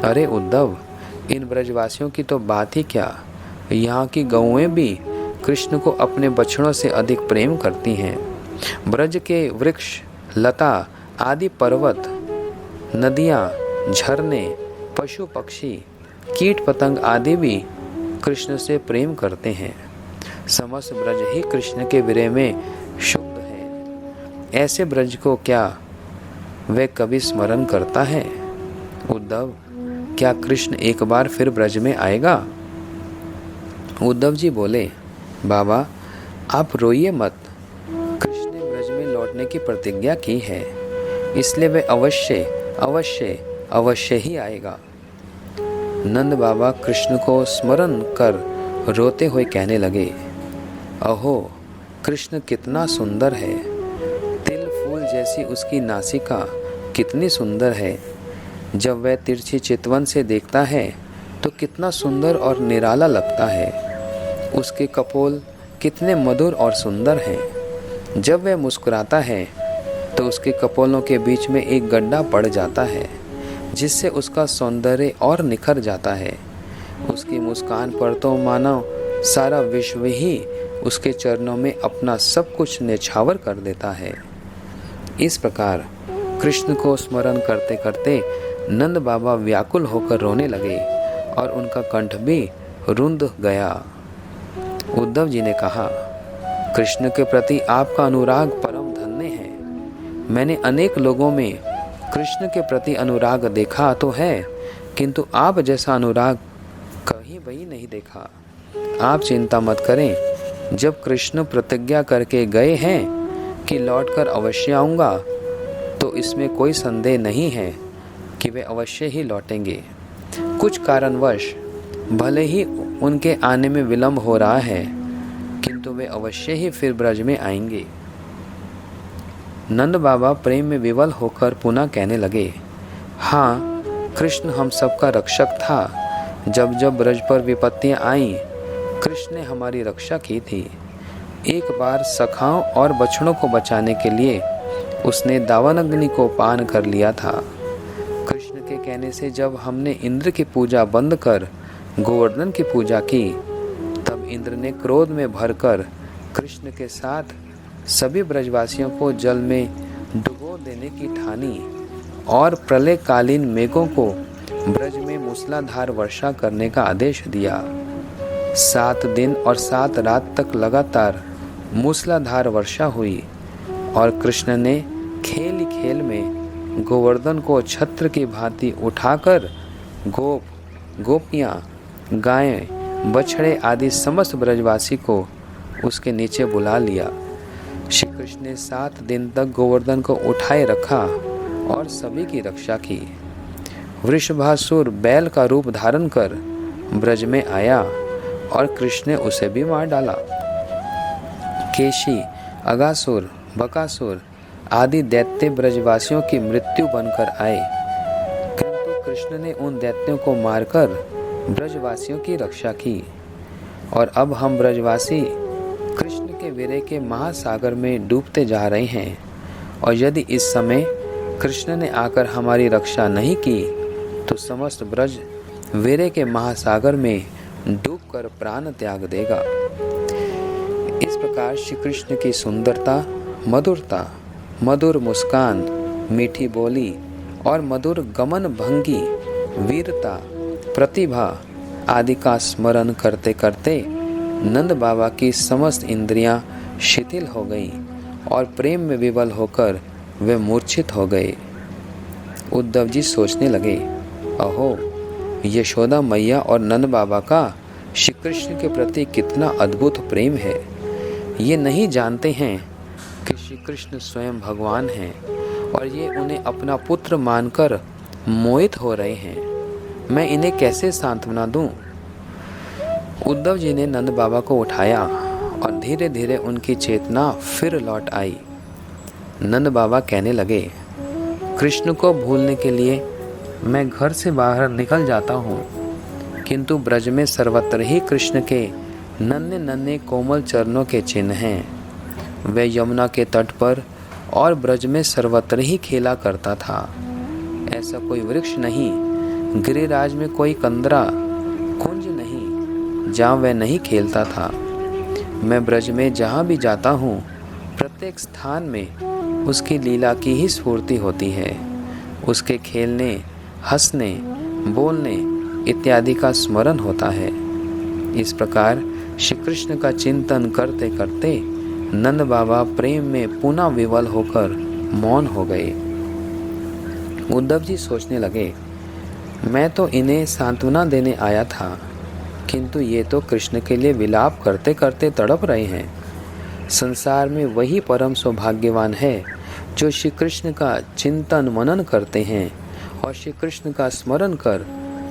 अरे उद्धव, इन ब्रजवासियों की तो बात ही क्या, यहाँ की गौएं भी कृष्ण को अपने बछड़ों से अधिक प्रेम करती हैं। ब्रज के वृक्ष, लता आदि, पर्वत, नदियाँ, झरने, पशु पक्षी, कीट पतंग आदि भी कृष्ण से प्रेम करते हैं। समस्त ब्रज ही कृष्ण के विरह में शुद्ध है। ऐसे ब्रज को क्या वह कभी स्मरण करता है? उद्धव, क्या कृष्ण एक बार फिर ब्रज में आएगा? उद्धव जी बोले, बाबा आप रोइए मत, कृष्ण ने ब्रज में लौटने की प्रतिज्ञा की है, इसलिए वह अवश्य अवश्य अवश्य ही आएगा। नंद बाबा कृष्ण को स्मरण कर रोते हुए कहने लगे, अहो कृष्ण कितना सुंदर है, तिल फूल जैसी उसकी नासिका कितनी सुंदर है। जब वह तिरछी चितवन से देखता है तो कितना सुंदर और निराला लगता है। उसके कपोल कितने मधुर और सुंदर हैं। जब वह मुस्कुराता है तो उसके कपोलों के बीच में एक गड्ढा पड़ जाता है, जिससे उसका सौंदर्य और निखर जाता है। उसकी मुस्कान पर तो मानो सारा विश्व ही उसके चरणों में अपना सब कुछ न्यौछावर कर देता है। इस प्रकार कृष्ण को स्मरण करते करते नंद बाबा व्याकुल होकर रोने लगे और उनका कंठ भी रुंध गया। उद्धव जी ने कहा, कृष्ण के प्रति आपका अनुराग परम धन्य है। मैंने अनेक लोगों में कृष्ण के प्रति अनुराग देखा तो है, किंतु आप जैसा अनुराग कहीं वही नहीं देखा। आप चिंता मत करें, जब कृष्ण प्रतिज्ञा करके गए हैं कि लौटकर अवश्य आऊँगा, तो इसमें कोई संदेह नहीं है कि वे अवश्य ही लौटेंगे। कुछ कारणवश भले ही उनके आने में विलंब हो रहा है, किंतु वे अवश्य ही फिर ब्रज में आएंगे। नंद बाबा प्रेम में विवल होकर पुनः कहने लगे, हाँ, कृष्ण हम सबका रक्षक था। जब जब ब्रज पर विपत्तियां आईं, कृष्ण ने हमारी रक्षा की थी। एक बार सखाओं और बछड़ों को बचाने के लिए उसने दावानग्नि को पान कर लिया था। कृष्ण के कहने से जब हमने इंद्र की पूजा बंद कर गोवर्धन की पूजा की, तब इंद्र ने क्रोध में भरकर कृष्ण के साथ सभी ब्रजवासियों को जल में डुबो देने की ठानी और प्रलयकालीन मेघों को ब्रज में मूसलाधार वर्षा करने का आदेश दिया। 7 दिन और 7 रात तक लगातार मूसलाधार वर्षा हुई और कृष्ण ने खेल ही खेल में गोवर्धन को छत्र की भांति उठाकर गोपियाँ, गायें, बछड़े आदि समस्त ब्रजवासी को उसके नीचे बुला लिया। श्री कृष्ण ने 7 दिन तक गोवर्धन को उठाए रखा और सभी की रक्षा की। वृषभासुर बैल का रूप धारण कर ब्रज में आया और कृष्ण ने उसे भी मार डाला। केशी, अगासुर, बकासुर आदि दैत्य ब्रजवासियों की मृत्यु बनकर आए, किंतु कृष्ण ने उन दैत्यों को मारकर ब्रजवासियों की रक्षा की। और अब हम ब्रजवासी कृष्ण के वीर्य के महासागर में डूबते जा रहे हैं, और यदि इस समय कृष्ण ने आकर हमारी रक्षा नहीं की, तो समस्त ब्रज वीर्य के महासागर में डूबकर प्राण त्याग देगा। इस प्रकार श्री कृष्ण की सुंदरता, मधुरता, मधुर मुस्कान, मीठी बोली और मधुर गमन भंगी, वीरता, प्रतिभा आदि का स्मरण करते करते नंद बाबा की समस्त इंद्रियां शिथिल हो गईं और प्रेम में विवल होकर वे मूर्छित हो गए। उद्धव जी सोचने लगे, अहो, यशोदा मैया और नंद बाबा का श्री कृष्ण के प्रति कितना अद्भुत प्रेम है। ये नहीं जानते हैं कि श्री कृष्ण स्वयं भगवान हैं और ये उन्हें अपना पुत्र मानकर मोहित हो रहे हैं। मैं इन्हें कैसे सांत्वना दूं? उद्धव जी ने नंद बाबा को उठाया और धीरे धीरे उनकी चेतना फिर लौट आई। नंद बाबा कहने लगे, कृष्ण को भूलने के लिए मैं घर से बाहर निकल जाता हूँ, किंतु ब्रज में सर्वत्र ही कृष्ण के नन्हे नन्हे कोमल चरणों के चिन्ह हैं। वह यमुना के तट पर और ब्रज में सर्वत्र ही खेला करता था। ऐसा कोई वृक्ष नहीं, गिरिराज में कोई कंदरा, कुंज नहीं जहाँ वह नहीं खेलता था। मैं ब्रज में जहाँ भी जाता हूँ, प्रत्येक स्थान में उसकी लीला की ही स्फूर्ति होती है। उसके खेलने, हंसने, बोलने इत्यादि का स्मरण होता है। इस प्रकार श्री कृष्ण का चिंतन करते करते नंद बाबा प्रेम में पुनः विवल होकर मौन हो गए। उद्धव जी सोचने लगे, मैं तो इन्हें सांत्वना देने आया था, किंतु ये तो कृष्ण के लिए विलाप करते करते तड़प रहे हैं। संसार में वही परम सौभाग्यवान है जो श्री कृष्ण का चिंतन मनन करते हैं और श्री कृष्ण का स्मरण कर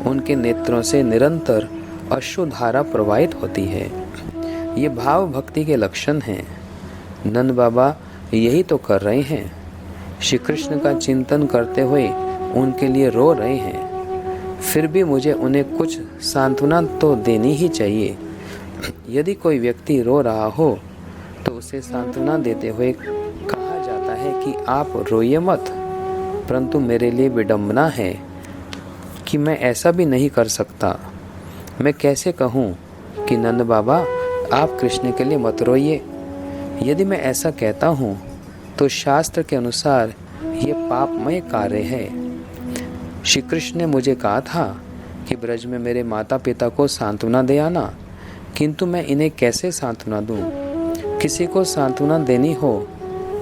उनके नेत्रों से निरंतर अश्रुधारा प्रवाहित होती है। ये भाव भक्ति के लक्षण हैं। नंद बाबा यही तो कर रहे हैं। श्री कृष्ण का चिंतन करते हुए उनके लिए रो रहे हैं। फिर भी मुझे उन्हें कुछ सांत्वना तो देनी ही चाहिए। यदि कोई व्यक्ति रो रहा हो तो उसे सांत्वना देते हुए कहा जाता है कि आप रोइए मत, परंतु मेरे लिए विडंबना है कि मैं ऐसा भी नहीं कर सकता। मैं कैसे कहूँ कि नंद बाबा आप कृष्ण के लिए मत रोइए। यदि मैं ऐसा कहता हूँ तो शास्त्र के अनुसार ये पापमय कार्य है। श्री कृष्ण ने मुझे कहा था कि ब्रज में मेरे माता पिता को सांत्वना दे आना, किंतु मैं इन्हें कैसे सांत्वना दूँ? किसी को सांत्वना देनी हो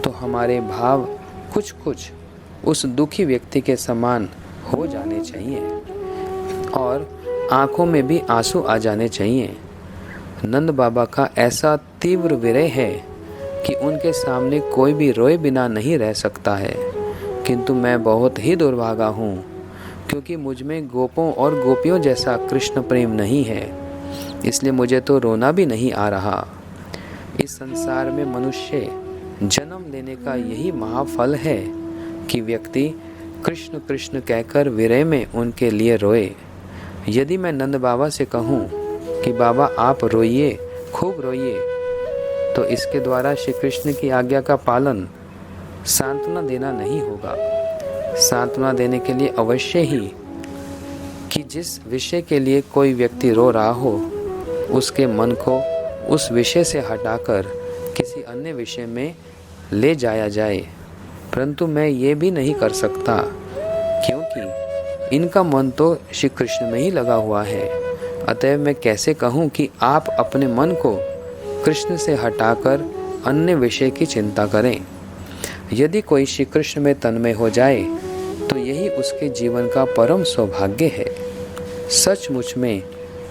तो हमारे भाव कुछ कुछ उस दुखी व्यक्ति के समान हो जाने चाहिए और आंखों में भी आंसू आ जाने चाहिए। नंद बाबा का ऐसा तीव्र विरह है कि उनके सामने कोई भी रोए बिना नहीं रह सकता है। किंतु मैं बहुत ही दुर्भागा हूँ, क्योंकि मुझ में गोपों और गोपियों जैसा कृष्ण प्रेम नहीं है, इसलिए मुझे तो रोना भी नहीं आ रहा। इस संसार में मनुष्य जन्म लेने का यही महाफल है कि व्यक्ति कृष्ण कृष्ण कहकर विरह में उनके लिए रोए। यदि मैं नंद बाबा से कहूँ कि बाबा आप रोइए, खूब रोइए, तो इसके द्वारा श्री कृष्ण की आज्ञा का पालन सांत्वना देना नहीं होगा। सांत्वना देने के लिए अवश्य ही कि जिस विषय के लिए कोई व्यक्ति रो रहा हो, उसके मन को उस विषय से हटाकर किसी अन्य विषय में ले जाया जाए। परंतु मैं ये भी नहीं कर सकता, क्योंकि इनका मन तो श्री कृष्ण में ही लगा हुआ है। अतः मैं कैसे कहूँ कि आप अपने मन को कृष्ण से हटाकर अन्य विषय की चिंता करें। यदि कोई श्री कृष्ण में तन्मय हो जाए तो यही उसके जीवन का परम सौभाग्य है। सचमुच में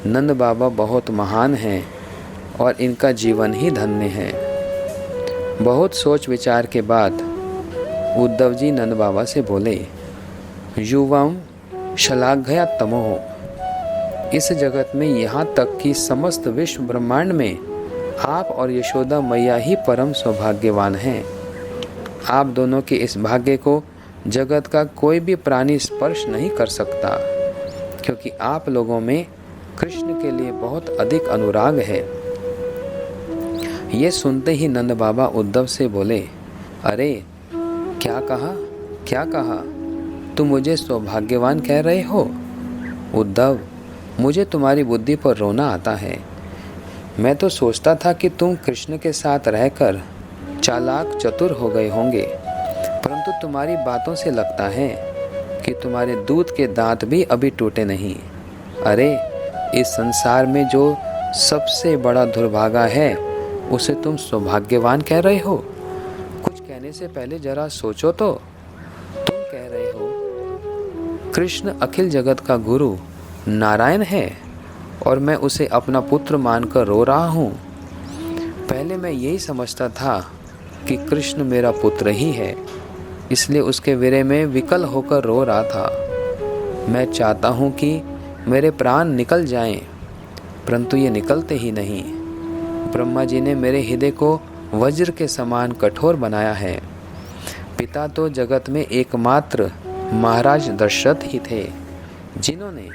नंद बाबा बहुत महान हैं और इनका जीवन ही धन्य है। बहुत सोच विचार के बाद उद्धव जी नंद बाबा से बोले, युवम शलाघया तमोह। इस जगत में यहाँ तक कि समस्त विश्व ब्रह्मांड में आप और यशोदा मैया ही परम सौभाग्यवान हैं। आप दोनों के इस भाग्य को जगत का कोई भी प्राणी स्पर्श नहीं कर सकता, क्योंकि आप लोगों में कृष्ण के लिए बहुत अधिक अनुराग है। ये सुनते ही नंद बाबा उद्धव से बोले, अरे क्या कहा, क्या कहा? तुम मुझे सौभाग्यवान कह रहे हो? उद्धव, मुझे तुम्हारी बुद्धि पर रोना आता है। मैं तो सोचता था कि तुम कृष्ण के साथ रहकर चालाक चतुर हो गए होंगे, परंतु तुम्हारी बातों से लगता है कि तुम्हारे दूध के दांत भी अभी टूटे नहीं। अरे, इस संसार में जो सबसे बड़ा दुर्भागा है, उसे तुम सौभाग्यवान कह रहे हो? कुछ कहने से पहले जरा सोचो तो। तुम कह रहे हो कृष्ण अखिल जगत का गुरु नारायण है और मैं उसे अपना पुत्र मानकर रो रहा हूँ। पहले मैं यही समझता था कि कृष्ण मेरा पुत्र ही है, इसलिए उसके विरह में विकल होकर रो रहा था। मैं चाहता हूँ कि मेरे प्राण निकल जाएं, परंतु ये निकलते ही नहीं। ब्रह्मा जी ने मेरे हृदय को वज्र के समान कठोर बनाया है। पिता तो जगत में एकमात्र महाराज दशरथ ही थे, जिन्होंने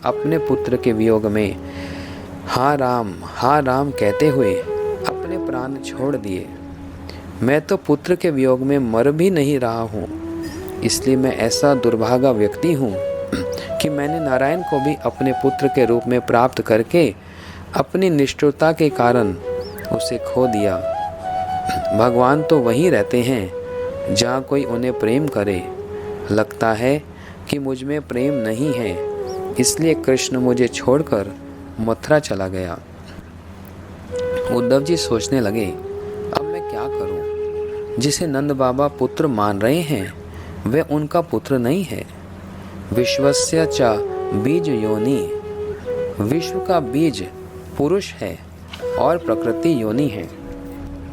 अपने पुत्र के वियोग में हाँ राम कहते हुए अपने प्राण छोड़ दिए। मैं तो पुत्र के वियोग में मर भी नहीं रहा हूँ, इसलिए मैं ऐसा दुर्भागा व्यक्ति हूँ कि मैंने नारायण को भी अपने पुत्र के रूप में प्राप्त करके अपनी निष्ठुरता के कारण उसे खो दिया। भगवान तो वहीं रहते हैं जहाँ कोई उन्हें प्रेम करे। लगता है कि मुझ में प्रेम नहीं है, इसलिए कृष्ण मुझे छोड़कर मथुरा चला गया। उद्धव जी सोचने लगे, अब मैं क्या करूं? जिसे नंद बाबा पुत्र मान रहे हैं वह उनका पुत्र नहीं है। विश्वस्य च बीज योनि, विश्व का बीज पुरुष है और प्रकृति योनि है।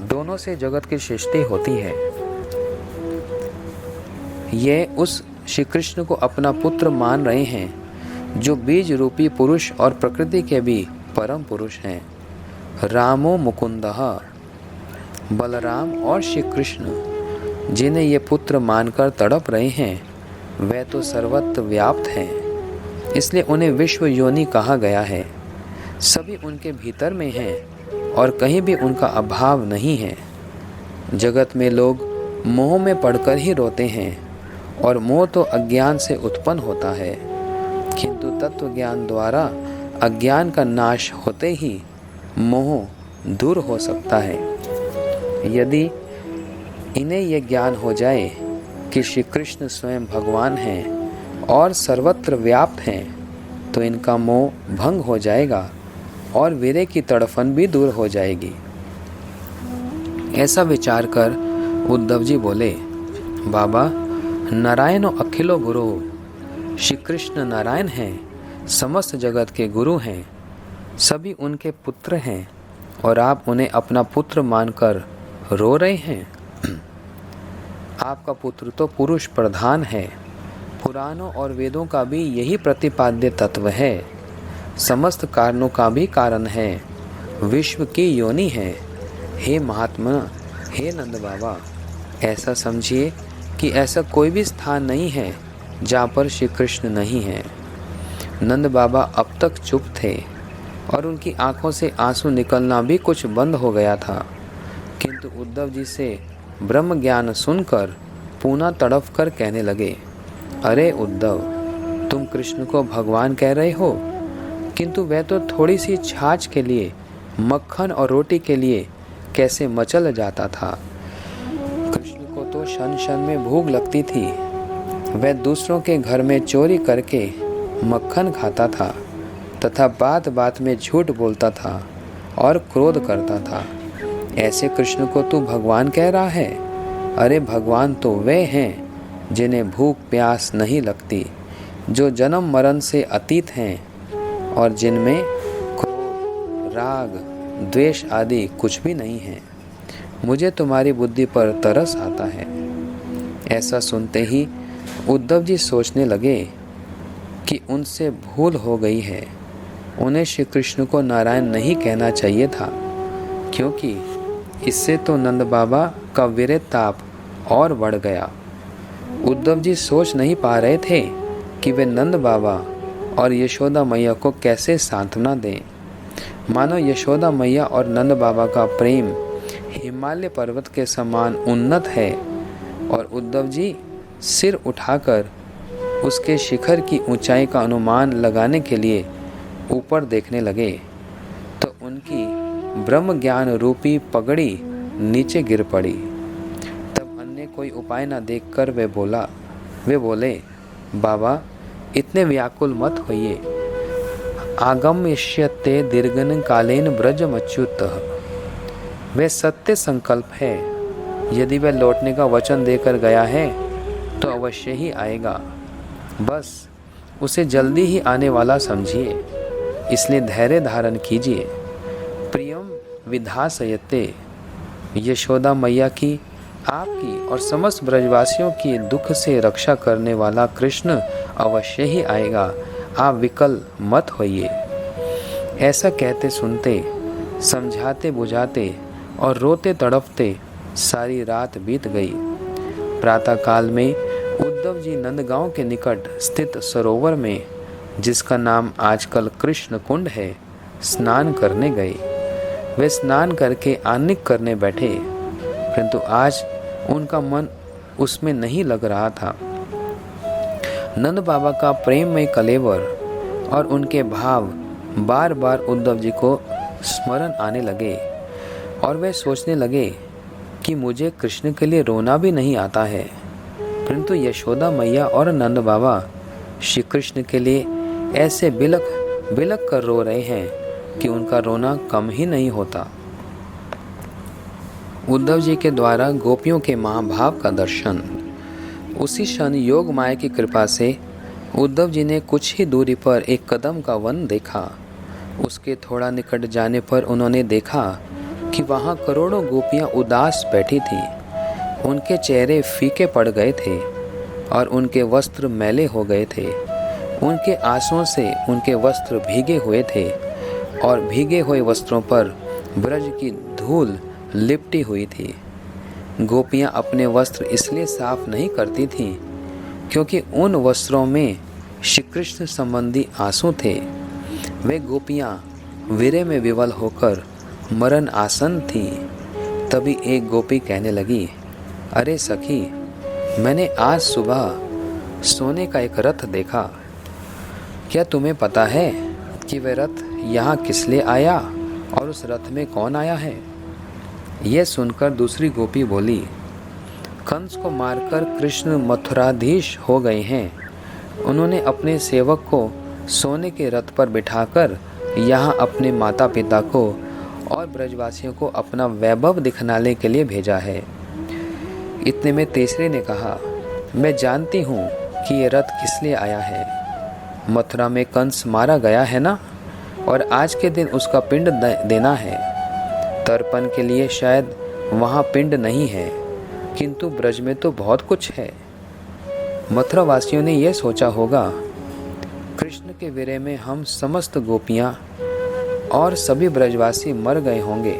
दोनों से जगत की सृष्टि होती है। ये उस श्री कृष्ण को अपना पुत्र मान रहे हैं जो बीज रूपी पुरुष और प्रकृति के भी परम पुरुष हैं। रामो मुकुंदः, बलराम और श्री कृष्ण जिन्हें ये पुत्र मानकर तड़प रहे हैं वे तो सर्वत्र व्याप्त हैं, इसलिए उन्हें विश्व योनि कहा गया है। सभी उनके भीतर में हैं और कहीं भी उनका अभाव नहीं है। जगत में लोग मोह में पड़कर ही रोते हैं और मोह तो अज्ञान से उत्पन्न होता है, किंतु तत्व ज्ञान द्वारा अज्ञान का नाश होते ही मोह दूर हो सकता है। यदि इन्हें यह ज्ञान हो जाए कि श्री कृष्ण स्वयं भगवान हैं और सर्वत्र व्याप्त हैं, तो इनका मोह भंग हो जाएगा और विरह की तड़फन भी दूर हो जाएगी। ऐसा विचार कर उद्धव जी बोले, बाबा, नारायण अखिलो गुरु, श्री कृष्ण नारायण हैं, समस्त जगत के गुरु हैं, सभी उनके पुत्र हैं और आप उन्हें अपना पुत्र मानकर रो रहे हैं। आपका पुत्र तो पुरुष प्रधान है, पुराणों और वेदों का भी यही प्रतिपाद्य तत्व है, समस्त कारणों का भी कारण है, विश्व की योनि है। हे महात्मा, हे नंद बाबा, ऐसा समझिए कि ऐसा कोई भी स्थान नहीं है जहाँ पर श्री कृष्ण नहीं है। नंद बाबा अब तक चुप थे और उनकी आंखों से आंसू निकलना भी कुछ बंद हो गया था, किंतु उद्धव जी से ब्रह्म ज्ञान सुनकर पुनः तड़प कर कहने लगे, अरे उद्धव, तुम कृष्ण को भगवान कह रहे हो, किंतु वह तो थोड़ी सी छाछ के लिए, मक्खन और रोटी के लिए कैसे मचल जाता था। कृष्ण को तो क्षण क्षण में भूख लगती थी, वह दूसरों के घर में चोरी करके मक्खन खाता था तथा बात बात में झूठ बोलता था और क्रोध करता था। ऐसे कृष्ण को तू भगवान कह रहा है? अरे भगवान तो वे हैं जिन्हें भूख प्यास नहीं लगती, जो जन्म मरण से अतीत हैं और जिनमें क्रोध, राग, द्वेष आदि कुछ भी नहीं है। मुझे तुम्हारी बुद्धि पर तरस आता है। ऐसा सुनते ही उद्धव जी सोचने लगे कि उनसे भूल हो गई है, उन्हें श्री कृष्ण को नारायण नहीं कहना चाहिए था, क्योंकि इससे तो नंद बाबा का वीर ताप और बढ़ गया। उद्धव जी सोच नहीं पा रहे थे कि वे नंद बाबा और यशोदा मैया को कैसे सांत्वना दें। मानो यशोदा मैया और नंद बाबा का प्रेम हिमालय पर्वत के समान उन्नत है और उद्धव जी सिर उठाकर उसके शिखर की ऊंचाई का अनुमान लगाने के लिए ऊपर देखने लगे तो उनकी ब्रह्म ज्ञान रूपी पगड़ी नीचे गिर पड़ी। तब अन्य कोई उपाय न देखकर वे बोले, बाबा इतने व्याकुल मत होइए। आगम्यष्यते दीर्घन कालेन ब्रजमच्युतः, वह सत्य संकल्प है, यदि वह लौटने का वचन देकर गया है तो अवश्य ही आएगा, बस उसे जल्दी ही आने वाला समझिए, इसलिए धैर्य धारण कीजिए। प्रियम विधासयते, यशोदा मैया की, आपकी और समस्त ब्रजवासियों की दुख से रक्षा करने वाला कृष्ण अवश्य ही आएगा, आप विकल मत होइए। ऐसा कहते सुनते, समझाते बुझाते और रोते तड़पते सारी रात बीत गई। प्रातःकाल में उद्धव जी नंदगांव के निकट स्थित सरोवर में, जिसका नाम आजकल कृष्ण कुंड है, स्नान करने गए। वे स्नान करके आह्निक करने बैठे, परंतु आज उनका मन उसमें नहीं लग रहा था। नंद बाबा का प्रेम में कलेवर और उनके भाव बार बार उद्धव जी को स्मरण आने लगे और वे सोचने लगे कि मुझे कृष्ण के लिए रोना भी नहीं आता है, परंतु यशोदा मैया और नंद बाबा श्री कृष्ण के लिए ऐसे बिलख बिलख कर रो रहे हैं कि उनका रोना कम ही नहीं होता। उद्धव जी के द्वारा गोपियों के महाभाव का दर्शन। उसी क्षण योग माया की कृपा से उद्धव जी ने कुछ ही दूरी पर एक कदम का वन देखा। उसके थोड़ा निकट जाने पर उन्होंने देखा कि वहाँ करोड़ों गोपियाँ उदास बैठी थीं। उनके चेहरे फीके पड़ गए थे और उनके वस्त्र मैले हो गए थे। उनके आंसुओं से उनके वस्त्र भीगे हुए थे और भीगे हुए वस्त्रों पर ब्रज की धूल लिपटी हुई थी। गोपियाँ अपने वस्त्र इसलिए साफ नहीं करती थीं क्योंकि उन वस्त्रों में श्री कृष्ण संबंधी आंसू थे। वे गोपियाँ वीरे में विवल होकर मरण आसन थीं। तभी एक गोपी कहने लगी, अरे सखी, मैंने आज सुबह सोने का एक रथ देखा। क्या तुम्हें पता है कि वह रथ यहाँ किस लिए आया और उस रथ में कौन आया है? यह सुनकर दूसरी गोपी बोली, कंस को मारकर कृष्ण मथुराधीश हो गए हैं। उन्होंने अपने सेवक को सोने के रथ पर बिठाकर यहाँ अपने माता पिता को और ब्रजवासियों को अपना वैभव दिखलाने के लिए भेजा है। इतने में तीसरे ने कहा, मैं जानती हूँ कि ये रथ किस लिए आया है। मथुरा में कंस मारा गया है ना, और आज के दिन उसका पिंड देना है। तर्पण के लिए शायद वहाँ पिंड नहीं है, किंतु ब्रज में तो बहुत कुछ है। मथुरा वासियों ने यह सोचा होगा, कृष्ण के विरह में हम समस्त गोपियाँ और सभी ब्रजवासी मर गए होंगे,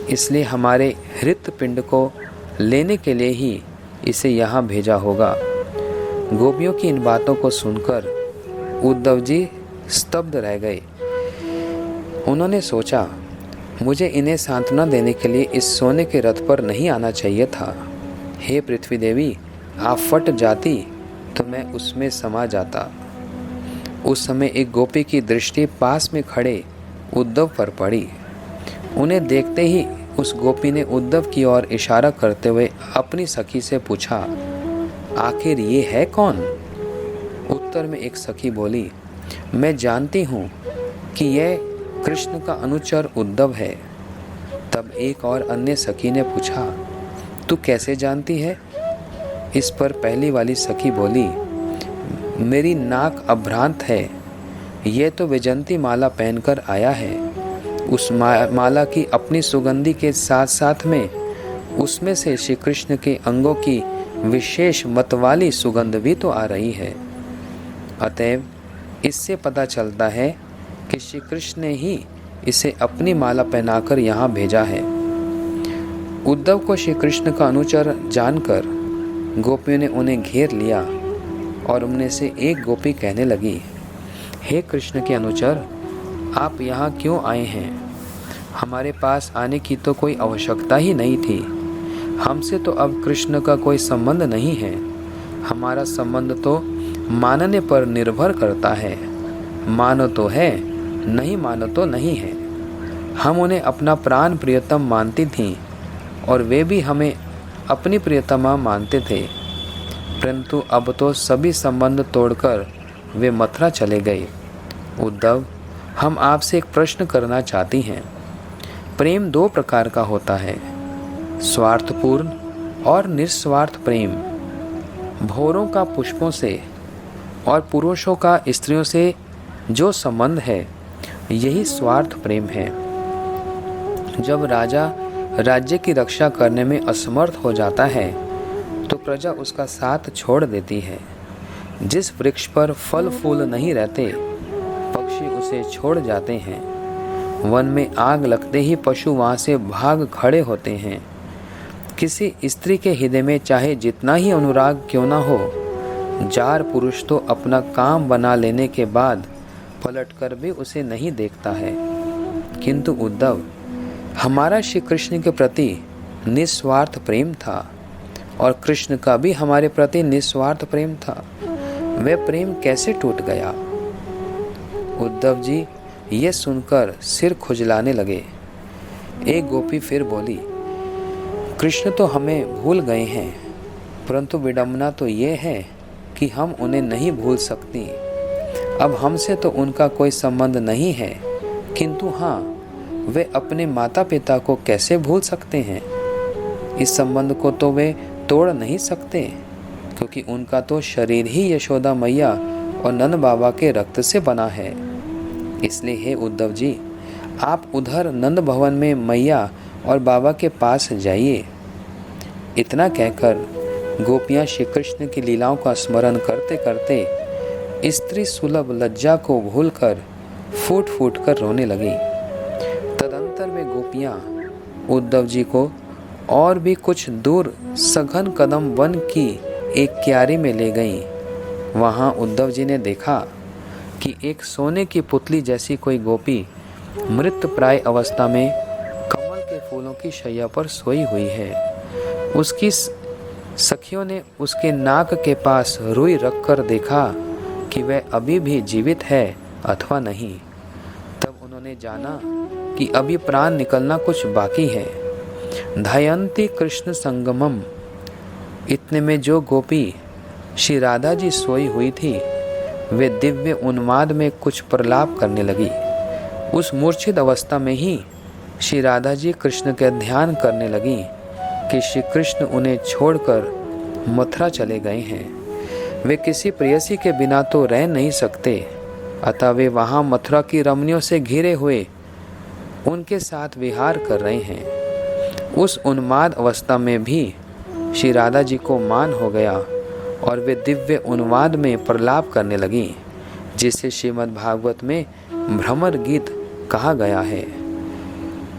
इसलिए हमारे हृत पिंड को लेने के लिए ही इसे यहाँ भेजा होगा। गोपियों की इन बातों को सुनकर उद्धव जी स्तब्ध रह गए। उन्होंने सोचा, मुझे इन्हें सांत्वना देने के लिए इस सोने के रथ पर नहीं आना चाहिए था। हे पृथ्वी देवी, आप फट जाती तो मैं उसमें समा जाता। उस समय एक गोपी की दृष्टि पास में खड़े उद्धव पर पड़ी। उन्हें देखते ही उस गोपी ने उद्धव की ओर इशारा करते हुए अपनी सखी से पूछा, आखिर ये है कौन? उत्तर में एक सखी बोली, मैं जानती हूँ कि यह कृष्ण का अनुचर उद्धव है। तब एक और अन्य सखी ने पूछा, तू कैसे जानती है? इस पर पहली वाली सखी बोली, मेरी नाक अभ्रांत है, यह तो वैजयंती माला पहनकर आया है। उस माला की अपनी सुगंधि के साथ साथ में उसमें से श्री कृष्ण के अंगों की विशेष मतवाली सुगंध भी तो आ रही है। अतएव इससे पता चलता है कि श्री कृष्ण ने ही इसे अपनी माला पहनाकर यहाँ भेजा है। उद्धव को श्री कृष्ण का अनुचर जानकर गोपियों ने उन्हें घेर लिया और उनमें से एक गोपी कहने लगी, हे कृष्ण के अनुचर, आप यहाँ क्यों आए हैं? हमारे पास आने की तो कोई आवश्यकता ही नहीं थी। हमसे तो अब कृष्ण का कोई संबंध नहीं है। हमारा संबंध तो मानने पर निर्भर करता है। मानो तो है, नहीं मानो तो नहीं है। हम उन्हें अपना प्राण प्रियतम मानती थीं और वे भी हमें अपनी प्रियतमा मानते थे, परंतु अब तो सभी संबंध तोड़कर वे मथुरा चले गए। उद्धव, हम आपसे एक प्रश्न करना चाहती हैं। प्रेम दो प्रकार का होता है, स्वार्थपूर्ण और निस्वार्थ प्रेम। भौरों का पुष्पों से और पुरुषों का स्त्रियों से जो संबंध है, यही स्वार्थ प्रेम है। जब राजा राज्य की रक्षा करने में असमर्थ हो जाता है तो प्रजा उसका साथ छोड़ देती है। जिस वृक्ष पर फल फूल नहीं रहते, पक्षी उसे छोड़ जाते हैं। वन में आग लगते ही पशु वहाँ से भाग खड़े होते हैं। किसी स्त्री के हृदय में चाहे जितना ही अनुराग क्यों ना हो, जार पुरुष तो अपना काम बना लेने के बाद पलटकर भी उसे नहीं देखता है। किंतु उद्धव, हमारा श्री कृष्ण के प्रति निस्वार्थ प्रेम था और कृष्ण का भी हमारे प्रति निस्वार्थ प्रेम था। वह प्रेम कैसे टूट गया? उद्धव जी ये सुनकर सिर खुजलाने लगे। एक गोपी फिर बोली, कृष्ण तो हमें भूल गए हैं, परंतु विडंबना तो ये है कि हम उन्हें नहीं भूल सकती। अब हमसे तो उनका कोई संबंध नहीं है, किंतु हाँ, वे अपने माता पिता को कैसे भूल सकते हैं? इस संबंध को तो वे तोड़ नहीं सकते, क्योंकि उनका तो शरीर ही यशोदा मैया और नंद बाबा के रक्त से बना है। इसलिए हे उद्धव जी, आप उधर नंद भवन में मैया और बाबा के पास जाइए। इतना कहकर गोपियाँ श्री कृष्ण की लीलाओं का स्मरण करते करते स्त्री सुलभ लज्जा को भूलकर फूट फूट कर रोने लगी। तदंतर वे गोपियाँ उद्धव जी को और भी कुछ दूर सघन कदम वन की एक क्यारी में ले गईं। वहाँ उद्धव जी ने देखा कि एक सोने की पुतली जैसी कोई गोपी मृत प्राय अवस्था में कमल के फूलों की शैया पर सोई हुई है। उसकी सखियों ने उसके नाक के पास रुई रखकर देखा कि वह अभी भी जीवित है अथवा नहीं। तब उन्होंने जाना कि अभी प्राण निकलना कुछ बाकी है। धयंती कृष्ण संगमम। इतने में जो गोपी श्री राधा जी सोई हुई थी, वे दिव्य उन्माद में कुछ प्रलाप करने लगी। उस मूर्छित अवस्था में ही श्री राधा जी कृष्ण के ध्यान करने लगी कि श्री कृष्ण उन्हें छोड़कर मथुरा चले गए हैं। वे किसी प्रेयसी के बिना तो रह नहीं सकते, अतः वे वहाँ मथुरा की रमणियों से घिरे हुए उनके साथ विहार कर रहे हैं। उस उन्माद अवस्था में भी श्री राधा जी को मान हो गया और वे दिव्य उन्माद में प्रलाप करने लगी, जिसे श्रीमद् भागवत में भ्रमर गीत कहा गया है।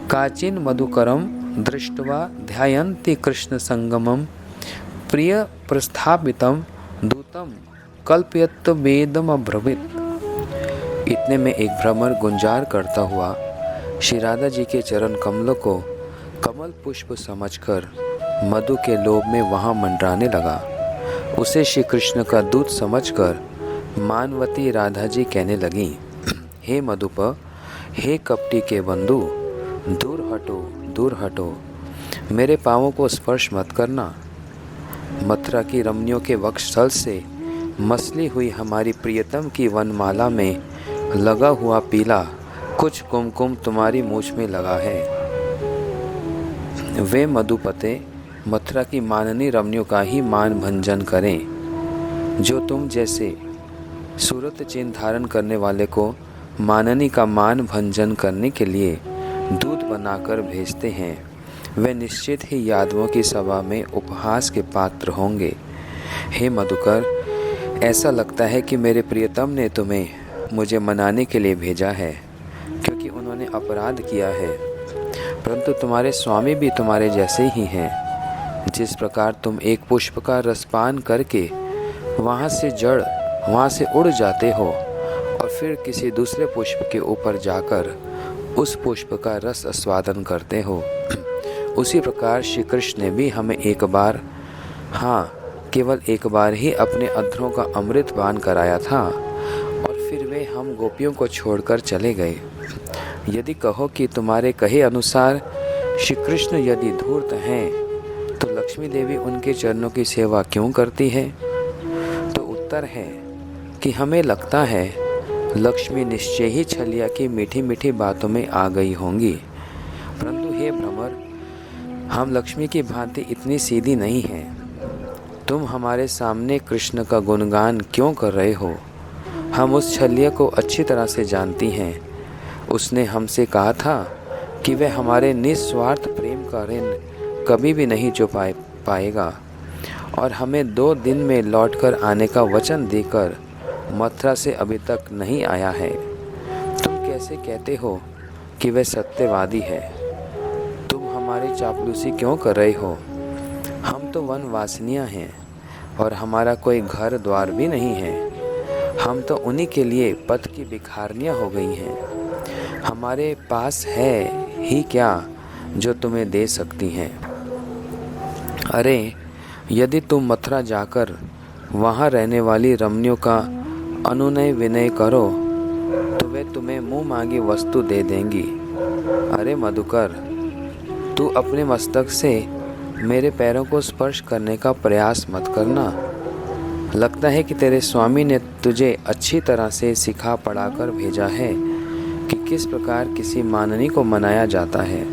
काचिन मधुकरम दृष्ट्वा ध्यायन्ति कृष्ण संगमम प्रिय प्रस्थापितम दूतम कल्पयत वेदम अब्रवीत। इतने में एक भ्रमर गुंजार करता हुआ श्री राधा जी के चरण कमलों को कमल पुष्प समझकर मधु के लोभ में वहां मंडराने लगा। उसे श्री कृष्ण का दूत समझकर मानवती राधा जी कहने लगी, हे मधुप, हे कपटी के बंधु, दूर हटो, दूर हटो, मेरे पांवों को स्पर्श मत करना। मथुरा की रमणियों के वक्षस्थल से मसली हुई हमारी प्रियतम की वनमाला में लगा हुआ पीला कुछ कुमकुम तुम्हारी मूछ में लगा है। वे मधुपते मथुरा की माननी रमणियों का ही मान भंजन करें, जो तुम जैसे सूरत चिन्ह धारण करने वाले को माननी का मान भंजन करने के लिए दूध बनाकर भेजते हैं। वे निश्चित ही यादवों की सभा में उपहास के पात्र होंगे। हे मधुकर, ऐसा लगता है कि मेरे प्रियतम ने तुम्हें मुझे मनाने के लिए भेजा है, क्योंकि उन्होंने अपराध किया है। परंतु तुम्हारे स्वामी भी तुम्हारे जैसे ही हैं। जिस प्रकार तुम एक पुष्प का रसपान करके वहाँ से उड़ जाते हो और फिर किसी दूसरे पुष्प के ऊपर जाकर उस पुष्प का रस आस्वादन करते हो, उसी प्रकार श्री कृष्ण ने भी हमें एक बार, हाँ केवल एक बार ही अपने अधरों का अमृत पान कराया था और फिर वे हम गोपियों को छोड़कर चले गए। यदि कहो कि तुम्हारे कहे अनुसार श्री कृष्ण यदि धूर्त हैं तो लक्ष्मी देवी उनके चरणों की सेवा क्यों करती है? तो उत्तर है कि हमें लगता है लक्ष्मी निश्चय ही छलिया की मीठी मीठी बातों में आ गई होंगी। परंतु हे भ्रमर, हम लक्ष्मी की भांति इतनी सीधी नहीं हैं। तुम हमारे सामने कृष्ण का गुणगान क्यों कर रहे हो? हम उस छलिया को अच्छी तरह से जानती हैं। उसने हमसे कहा था कि वह हमारे निस्वार्थ प्रेम का ऋण कभी भी नहीं चुका पाएगा और हमें 2 दिन में लौटकर आने का वचन देकर मथुरा से अभी तक नहीं आया है। तुम कैसे कहते हो कि वह सत्यवादी है? तुम हमारी चापलूसी क्यों कर रहे हो? हम तो वनवासिनियाँ हैं और हमारा कोई घर द्वार भी नहीं है। हम तो उन्हीं के लिए पथ की भिखारियाँ हो गई हैं। हमारे पास है ही क्या जो तुम्हें दे सकती हैं? अरे, यदि तुम मथुरा जाकर वहाँ रहने वाली रमणियों का अनुनय विनय करो तो वे तुम्हें मुँह मांगी वस्तु दे देंगी। अरे मधुकर, तू अपने मस्तक से मेरे पैरों को स्पर्श करने का प्रयास मत करना। लगता है कि तेरे स्वामी ने तुझे अच्छी तरह से सिखा पढ़ाकर भेजा है कि किस प्रकार किसी माननी को मनाया जाता है,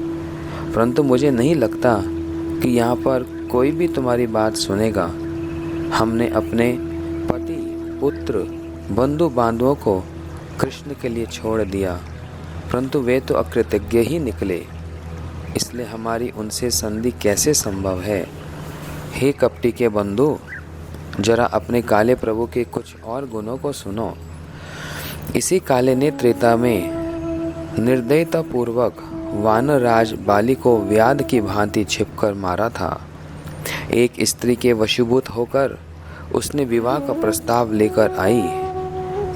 परंतु मुझे नहीं लगता कि यहाँ पर कोई भी तुम्हारी बात सुनेगा। हमने अपने पति, पुत्र, बंधु बांधवों को कृष्ण के लिए छोड़ दिया, परंतु वे तो अकृतज्ञ ही निकले, इसलिए हमारी उनसे संधि कैसे संभव है? हे कपटी के बंधु, जरा अपने काले प्रभु के कुछ और गुणों को सुनो। इसी काले ने त्रेता में निर्दयतापूर्वक वानरराज बाली को व्याध की भांति छिपकर मारा था। एक स्त्री के वशीभूत होकर उसने विवाह का प्रस्ताव लेकर आई।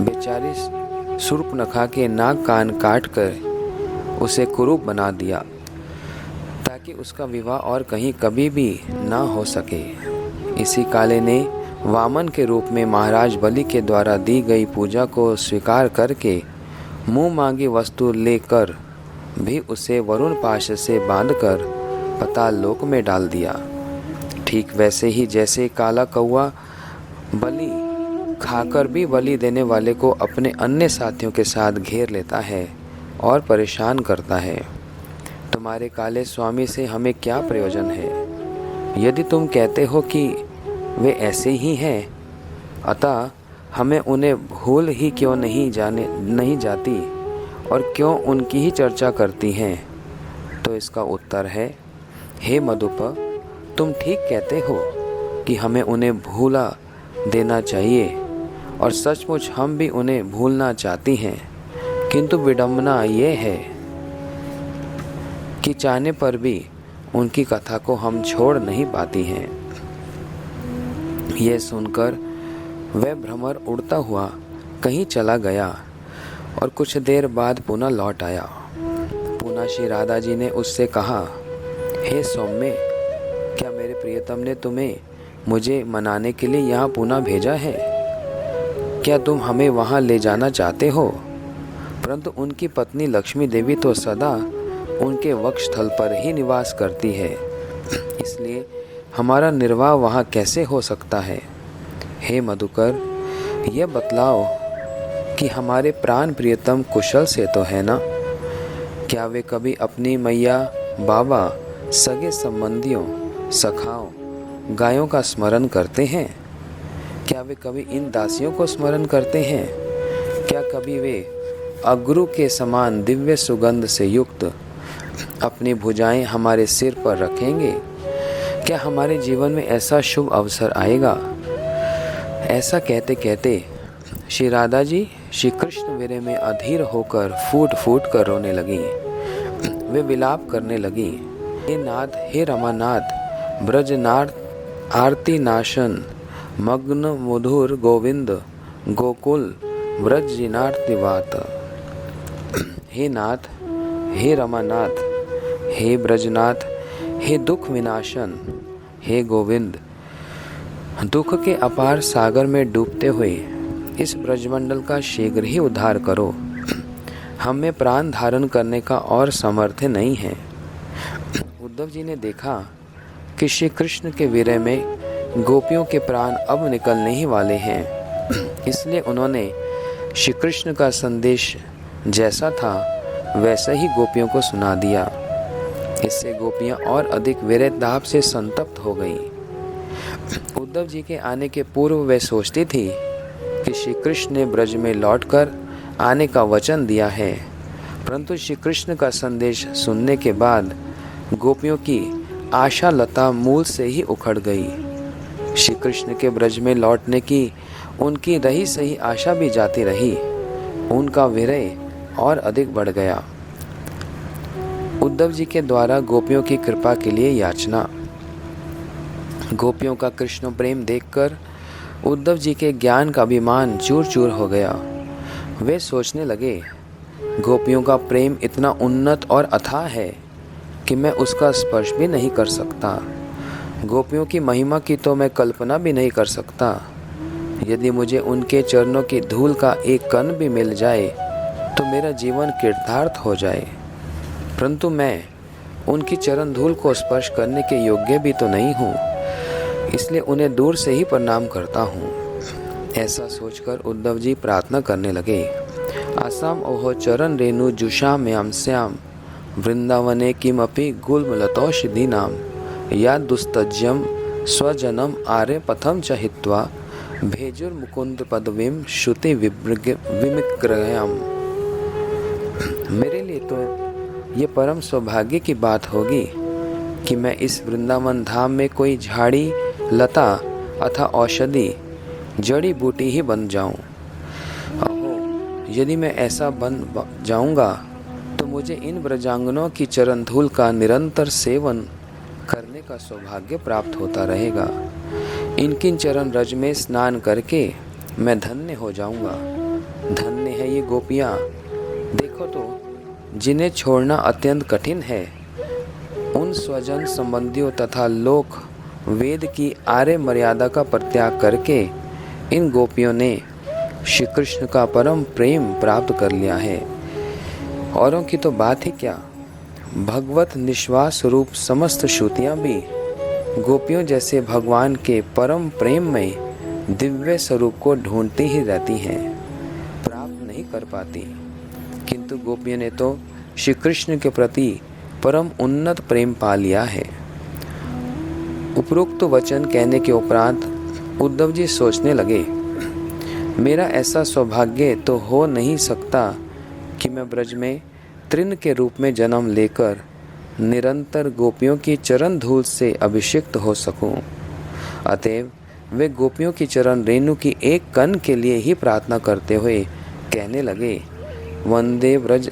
बेचारी शूर्पणखा के नाक कान काट कर उसे कुरूप बना दिया ताकि उसका विवाह और कहीं कभी भी ना हो सके। इसी काले ने वामन के रूप में महाराज बलि के द्वारा दी गई पूजा को स्वीकार करके मुँह मांगी वस्तु लेकर भी उसे वरुण पाश से बांधकर पाताल लोक में डाल दिया। ठीक वैसे ही जैसे काला कौवा बलि खाकर भी बलि देने वाले को अपने अन्य साथियों के साथ घेर लेता है और परेशान करता है। तुम्हारे काले स्वामी से हमें क्या प्रयोजन है? यदि तुम कहते हो कि वे ऐसे ही हैं अतः हमें उन्हें भूल ही क्यों नहीं जाती और क्यों उनकी ही चर्चा करती हैं? तो इसका उत्तर है, हे मधुप, तुम ठीक कहते हो कि हमें उन्हें भूला देना चाहिए और सचमुच हम भी उन्हें भूलना चाहती हैं, किंतु विडंबना ये है कि चाहने पर भी उनकी कथा को हम छोड़ नहीं पाती हैं। यह सुनकर वह भ्रमर उड़ता हुआ कहीं चला गया और कुछ देर बाद पुनः लौट आया। पुनः श्री राधा जी ने उससे कहा, हे सौम्य, क्या मेरे प्रियतम ने तुम्हें मुझे मनाने के लिए यहाँ पुनः भेजा है? क्या तुम हमें वहाँ ले जाना चाहते हो? परंतु उनकी पत्नी लक्ष्मी देवी तो सदा उनके वक्षस्थल पर ही निवास करती है, इसलिए हमारा निर्वाह वहाँ कैसे हो सकता है? हे मधुकर, यह बतलाओ कि हमारे प्राण प्रियतम कुशल से तो है ना? क्या वे कभी अपनी मैया, बाबा, सगे संबंधियों, सखाओं, गायों का स्मरण करते हैं? क्या वे कभी इन दासियों को स्मरण करते हैं? क्या कभी वे अगरू के समान दिव्य सुगंध से युक्त अपनी भुजाएं हमारे सिर पर रखेंगे? क्या हमारे जीवन में ऐसा शुभ अवसर आएगा? ऐसा कहते कहते श्री राधा जी श्री कृष्ण वीर्य में अधीर होकर फूट फूट कर रोने लगी। वे विलाप करने लगी, हे नाथ, हे रमानाथ, ब्रजनाथ आरती नाशन, मग्न मधुर गोविंद, गोकुल ब्रजनार्तिवात। हे नाथ, हे रमानाथ, हे ब्रजनाथ, हे दुख विनाशन, हे गोविंद, दुख के अपार सागर में डूबते हुए इस ब्रजमंडल का शीघ्र ही उद्धार करो। हम में प्राण धारण करने का और सामर्थ्य नहीं है। उद्धव जी ने देखा कि श्री कृष्ण के वीर्य में गोपियों के प्राण अब निकलने ही वाले हैं, इसलिए उन्होंने श्री कृष्ण का संदेश जैसा था वैसा ही गोपियों को सुना दिया। इससे गोपियां और अधिक वीर्य ताप से संतप्त हो गईं। उद्धव जी के आने के पूर्व वे सोचती थी कि श्री कृष्ण ने ब्रज में लौटकर आने का वचन दिया है, परंतु श्री कृष्ण का संदेश सुनने के बाद गोपियों की आशा लता मूल से ही उखड़ गई। श्री कृष्ण के ब्रज में लौटने की उनकी रही सही आशा भी जाती रही। उनका विरह और अधिक बढ़ गया। उद्धव जी के द्वारा गोपियों की कृपा के लिए याचना। गोपियों का कृष्ण प्रेम देखकर उद्धव जी के ज्ञान का अभिमान चूर चूर हो गया। वे सोचने लगे, गोपियों का प्रेम इतना उन्नत और अथाह है कि मैं उसका स्पर्श भी नहीं कर सकता। गोपियों की महिमा की तो मैं कल्पना भी नहीं कर सकता। यदि मुझे उनके चरणों की धूल का एक कण भी मिल जाए तो मेरा जीवन कृतार्थ हो जाए, परंतु मैं उनकी चरण धूल को स्पर्श करने के योग्य भी तो नहीं हूँ, इसलिए उन्हें दूर से ही प्रणाम करता हूँ। ऐसा सोचकर उद्धव जी प्रार्थना करने लगे, आसाम ओहो चरण रेणु जुषाम्याम श्याम वृंदावने किमपि गुल्मलतौषधीनाम या दुस्तज्यम स्वजनम आर्य पथम च हित्वा भेजुर्मुकुंद पदवीम श्रुति विमिक्रयाम। मेरे लिए तो ये परम सौभाग्य की बात होगी कि मैं इस वृंदावन धाम में कोई झाड़ी लता अथवा औषधि जड़ी बूटी ही बन जाऊं। अहो, यदि मैं ऐसा बन जाऊंगा तो मुझे इन ब्रजांगनों की चरण धूल का निरंतर सेवन करने का सौभाग्य प्राप्त होता रहेगा। इनकी चरण रज में स्नान करके मैं धन्य हो जाऊंगा। धन्य है ये गोपियां, देखो तो, जिन्हें छोड़ना अत्यंत कठिन है। उन स्वजन संबंधियों तथा लोक वेद की आर्य मर्यादा का परित्याग करके इन गोपियों ने श्री कृष्ण का परम प्रेम प्राप्त कर लिया है। औरों की तो बात ही क्या, भगवत निश्वास रूप समस्त श्रुतियाँ भी गोपियों जैसे भगवान के परम प्रेम में दिव्य स्वरूप को ढूंढती ही रहती हैं, प्राप्त नहीं कर पाती। किंतु गोपियों ने तो श्री कृष्ण के प्रति परम उन्नत प्रेम पा लिया है। उपरोक्त वचन कहने के उपरांत उद्धव जी सोचने लगे, मेरा ऐसा सौभाग्य तो हो नहीं सकता कि मैं ब्रज में तृण के रूप में जन्म लेकर निरंतर गोपियों की चरण धूल से अभिषिक्त हो सकूं। अतएव वे गोपियों की चरण रेणु की एक कण के लिए ही प्रार्थना करते हुए कहने लगे, वंदे ब्रज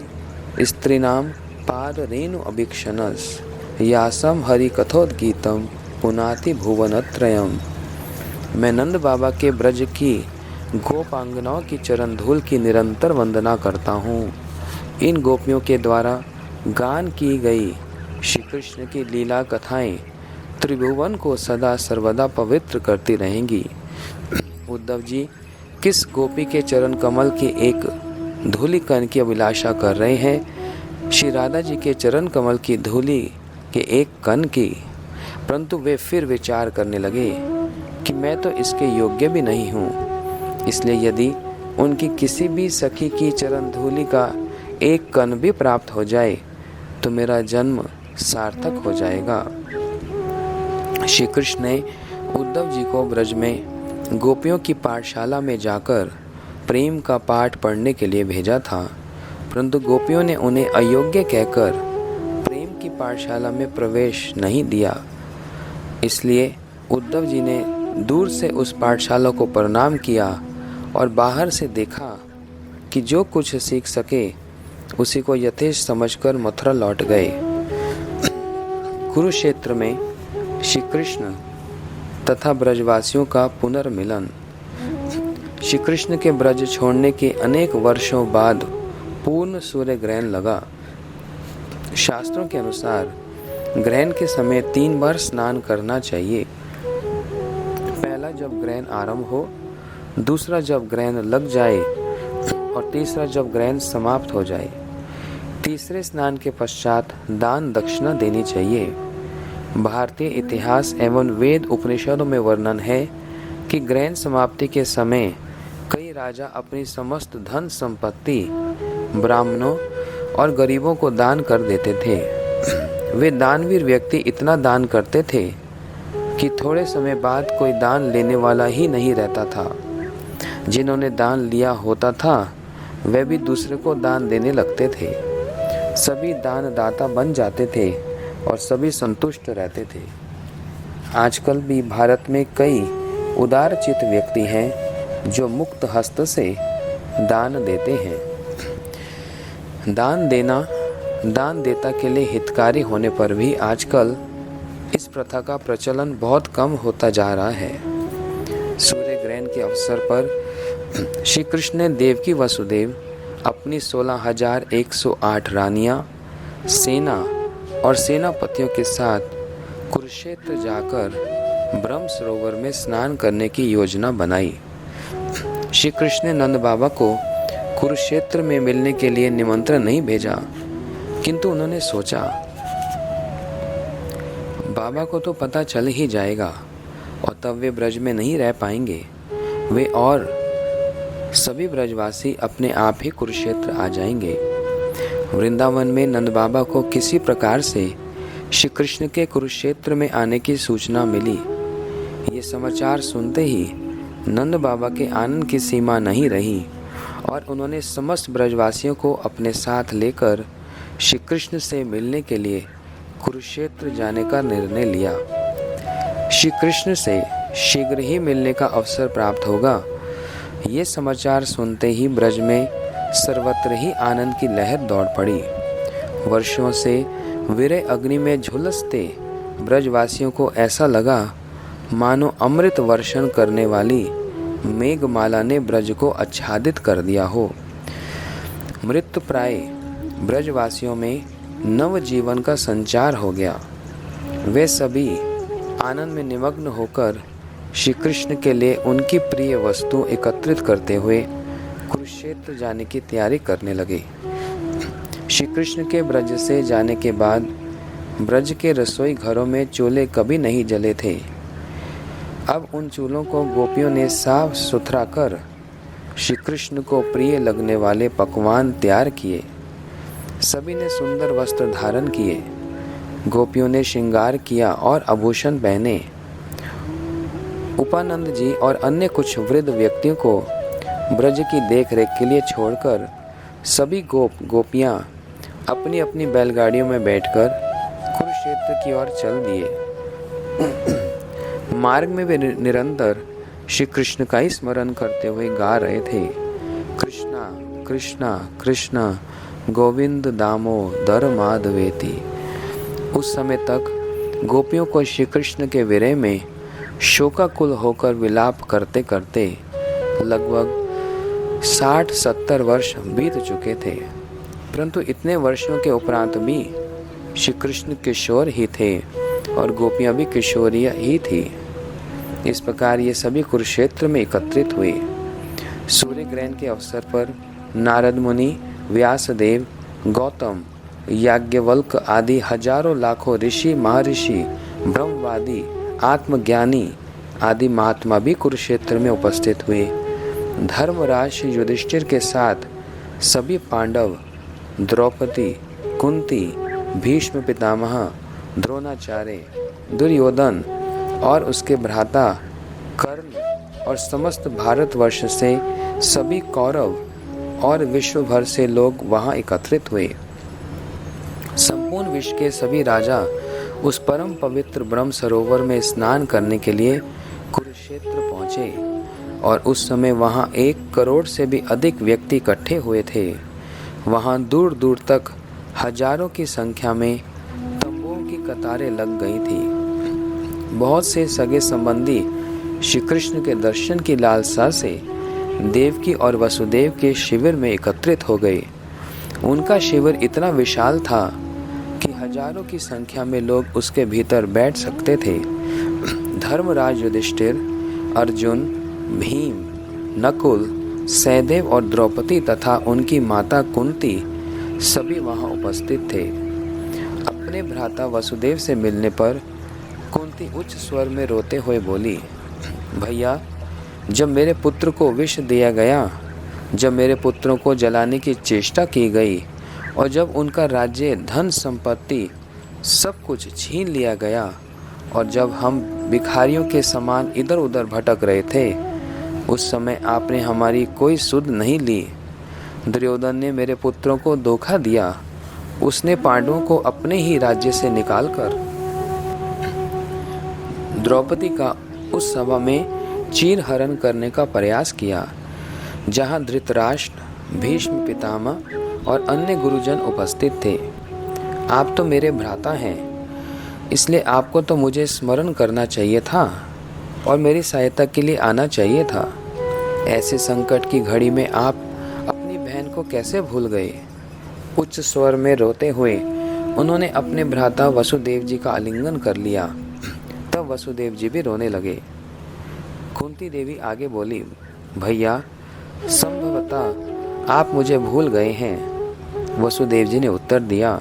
स्त्रीणाम पाद रेणु अभिक्षणस यासम हरि कथोद्गीतम पुनाति भुवनत्रयम। मैं नंद बाबा के ब्रज की गोपांगनाओं की चरण धूल की निरंतर वंदना करता हूँ। इन गोपियों के द्वारा गान की गई श्री कृष्ण की लीला कथाएं त्रिभुवन को सदा सर्वदा पवित्र करती रहेंगी। उद्धव जी किस गोपी के चरण कमल की एक धूलि कण की अभिलाषा कर रहे हैं? श्री राधा जी के चरण कमल की धूलि के एक कण की। परंतु वे फिर विचार करने लगे कि मैं तो इसके योग्य भी नहीं हूँ, इसलिए यदि उनकी किसी भी सखी की चरण धूलि का एक कण भी प्राप्त हो जाए तो मेरा जन्म सार्थक हो जाएगा। श्री कृष्ण ने उद्धव जी को ब्रज में गोपियों की पाठशाला में जाकर प्रेम का पाठ पढ़ने के लिए भेजा था, परंतु गोपियों ने उन्हें अयोग्य कहकर प्रेम की पाठशाला में प्रवेश नहीं दिया। इसलिए उद्धव जी ने दूर से उस पाठशाला को प्रणाम किया और बाहर से देखा कि जो कुछ सीख सके उसी को यथेष्ट समझकर मथुरा लौट गए। कुरुक्षेत्र में श्री कृष्ण तथा ब्रजवासियों का पुनर्मिलन। श्री कृष्ण के ब्रज छोड़ने के अनेक वर्षों बाद पूर्ण सूर्य ग्रहण लगा। शास्त्रों के अनुसार ग्रहण के समय 3 बार स्नान करना चाहिए। पहला जब ग्रहण आरंभ हो, दूसरा जब ग्रहण लग जाए और तीसरा जब ग्रहण समाप्त हो जाए। तीसरे स्नान के पश्चात दान दक्षिणा देनी चाहिए। भारतीय इतिहास एवं वेद उपनिषदों में वर्णन है कि ग्रहण समाप्ति के समय कई राजा अपनी समस्त धन संपत्ति ब्राह्मणों और गरीबों को दान कर देते थे। वे दानवीर व्यक्ति इतना दान करते थे कि थोड़े समय बाद कोई दान लेने वाला ही नहीं रहता था। जिन्होंने दान लिया होता था वे भी दूसरे को दान देने लगते थे। सभी दानदाता बन जाते थे और सभी संतुष्ट रहते थे। आजकल भी भारत में कई उदारचित्त व्यक्ति हैं जो मुक्त हस्त से दान देते हैं। दान देता के लिए हितकारी होने पर भी आजकल इस प्रथा का प्रचलन बहुत कम होता जा रहा है। सूर्य ग्रहण के अवसर पर श्री कृष्ण ने देवकी वसुदेव अपनी 16,108 रानियां, सेना और सेनापतियों के साथ कुरुक्षेत्र जाकर ब्रह्म सरोवर में स्नान करने की योजना बनाई। श्री कृष्ण ने नंद बाबा को कुरुक्षेत्र में मिलने के लिए निमंत्रण नहीं भेजा, किंतु उन्होंने सोचा बाबा को तो पता चल ही जाएगा और तब वे ब्रज में नहीं रह पाएंगे। वे और सभी ब्रजवासी अपने आप ही कुरुक्षेत्र आ जाएंगे। वृंदावन में नंद बाबा को किसी प्रकार से श्री कृष्ण के कुरुक्षेत्र में आने की सूचना मिली। ये समाचार सुनते ही नंद बाबा के आनंद की सीमा नहीं रही और उन्होंने समस्त ब्रजवासियों को अपने साथ लेकर श्री कृष्ण से मिलने के लिए कुरुक्षेत्र जाने का निर्णय लिया। श्री कृष्ण से शीघ्र ही मिलने का अवसर प्राप्त होगा, ये समाचार सुनते ही ब्रज में सर्वत्र ही आनंद की लहर दौड़ पड़ी। वर्षों से वीरे अग्नि में झुलसते ब्रजवासियों को ऐसा लगा मानो अमृत वर्षण करने वाली मेघमाला ने ब्रज को आच्छादित कर दिया हो। मृत प्राय ब्रजवासियों में नव जीवन का संचार हो गया। वे सभी आनंद में निमग्न होकर श्री कृष्ण के लिए उनकी प्रिय वस्तु एकत्रित करते हुए कुरुक्षेत्र जाने की तैयारी करने लगे। श्री कृष्ण के ब्रज से जाने के बाद ब्रज के रसोई घरों में चूल्हे कभी नहीं जले थे। अब उन चूल्हों को गोपियों ने साफ सुथरा कर श्री कृष्ण को प्रिय लगने वाले पकवान तैयार किए। सभी ने सुंदर वस्त्र धारण किए। गोपियों ने श्रृंगार किया और आभूषण पहने। उपानंद जी और अन्य कुछ वृद्ध व्यक्तियों को ब्रज की देख रेख के लिए छोड़कर सभी गोपियां अपनी अपनी बैलगाड़ियों में बैठकर कुरुक्षेत्र की ओर चल दिए। मार्ग में वे निरंतर श्री कृष्ण का ही स्मरण करते हुए गा रहे थे, कृष्णा कृष्णा कृष्णा गोविंद दामोदर माधवेति। उस समय तक गोपियों को श्री कृष्ण के विरह में शोकाकुल होकर विलाप करते करते लगभग 60-70 वर्ष बीत चुके थे, परंतु इतने वर्षों के उपरांत भी श्री कृष्ण किशोर ही थे और गोपियां भी किशोरियां ही थी। इस प्रकार ये सभी कुरुक्षेत्र में एकत्रित हुए। सूर्य ग्रहण के अवसर पर नारद मुनि, व्यासदेव, गौतम, याज्ञवल्क आदि हजारों लाखों ऋषि, महर्षि, ब्रह्मवादी, आत्मज्ञानी आदि महात्मा भी कुरुक्षेत्र में उपस्थित हुए। धर्मराज युधिष्ठिर के साथ सभी पांडव, द्रौपदी, कुंती, भीष्म पितामह, द्रोणाचार्य, दुर्योधन और उसके भ्राता कर्ण और समस्त भारतवर्ष से सभी कौरव और विश्व भर से लोग वहां एकत्रित हुए। संपूर्ण विश्व के सभी राजा उस परम पवित्र ब्रह्म सरोवर में स्नान करने के लिए कुरुक्षेत्र पहुंचे और उस समय वहां 1 करोड़ से भी अधिक व्यक्ति इकट्ठे हुए थे। वहां दूर दूर तक हजारों की संख्या में तंबुओं की कतारें लग गई थी। बहुत से सगे संबंधी श्री कृष्ण के दर्शन की लालसा से देवकी और वसुदेव के शिविर में एकत्रित हो गए। उनका शिविर इतना विशाल था कि हजारों की संख्या में लोग उसके भीतर बैठ सकते थे। धर्मराज युधिष्ठिर, अर्जुन, भीम, नकुल, सहदेव और द्रौपदी तथा उनकी माता कुंती सभी वहां उपस्थित थे। अपने भ्राता वसुदेव से मिलने पर कुंती उच्च स्वर में रोते हुए बोली, भैया, जब मेरे पुत्र को विष दिया गया, जब मेरे पुत्रों को जलाने की चेष्टा की गई और जब उनका राज्य, धन संपत्ति सब कुछ छीन लिया गया और जब हम भिखारियों के समान इधर उधर भटक रहे थे, उस समय आपने हमारी कोई सुध नहीं ली। दुर्योधन ने मेरे पुत्रों को धोखा दिया। उसने पांडवों को अपने ही राज्य से निकालकर द्रौपदी का उस सभा में चीरहरण करने का प्रयास किया, जहां धृतराष्ट्र, भीष्म पितामह और अन्य गुरुजन उपस्थित थे। आप तो मेरे भ्राता हैं, इसलिए आपको तो मुझे स्मरण करना चाहिए था और मेरी सहायता के लिए आना चाहिए था। ऐसे संकट की घड़ी में आप अपनी बहन को कैसे भूल गए? उच्च स्वर में रोते हुए उन्होंने अपने भ्राता वसुदेव जी का आलिंगन कर लिया। तब वसुदेव जी भी रोने लगे। कुंती देवी आगे बोली, भैया, संभवतः आप मुझे भूल गए हैं। वसुदेव जी ने उत्तर दिया,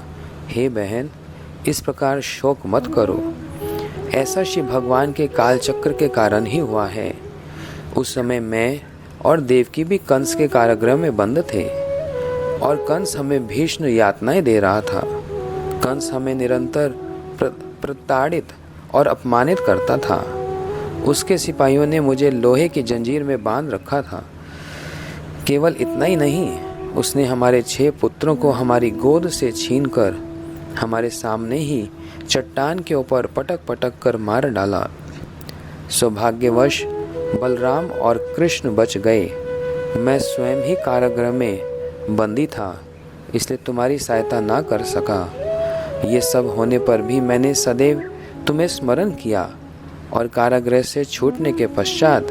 हे बहन, इस प्रकार शोक मत करो। ऐसा श्री भगवान के कालचक्र के कारण ही हुआ है। उस समय मैं और देवकी भी कंस के कारागृह में बंद थे और कंस हमें भीषण यातनाएं दे रहा था। कंस हमें निरंतर प्रताड़ित और अपमानित करता था। उसके सिपाहियों ने मुझे लोहे की जंजीर में बांध रखा था। केवल इतना ही नहीं, उसने हमारे 6 पुत्रों को हमारी गोद से छीनकर हमारे सामने ही चट्टान के ऊपर पटक पटक कर मार डाला। सौभाग्यवश बलराम और कृष्ण बच गए। मैं स्वयं ही कारागृह में बंदी था, इसलिए तुम्हारी सहायता ना कर सका। ये सब होने पर भी मैंने सदैव तुम्हें स्मरण किया और कारागृह से छूटने के पश्चात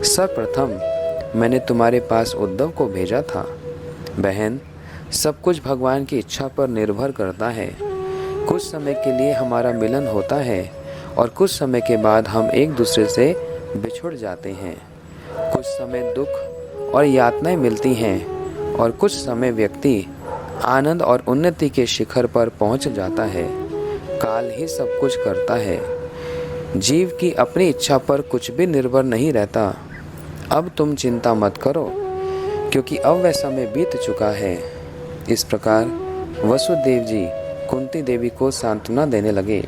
सर्वप्रथम मैंने तुम्हारे पास उद्धव को भेजा था। बहन, सब कुछ भगवान की इच्छा पर निर्भर करता है। कुछ समय के लिए हमारा मिलन होता है और कुछ समय के बाद हम एक दूसरे से बिछुड़ जाते हैं। कुछ समय दुख और यातनाएं मिलती हैं और कुछ समय व्यक्ति आनंद और उन्नति के शिखर पर पहुंच जाता है। काल ही सब कुछ करता है। जीव की अपनी इच्छा पर कुछ भी निर्भर नहीं रहता। अब तुम चिंता मत करो, क्योंकि अब वह समय बीत चुका है। इस प्रकार वसुदेव जी कुंती देवी को सांत्वना देने लगे।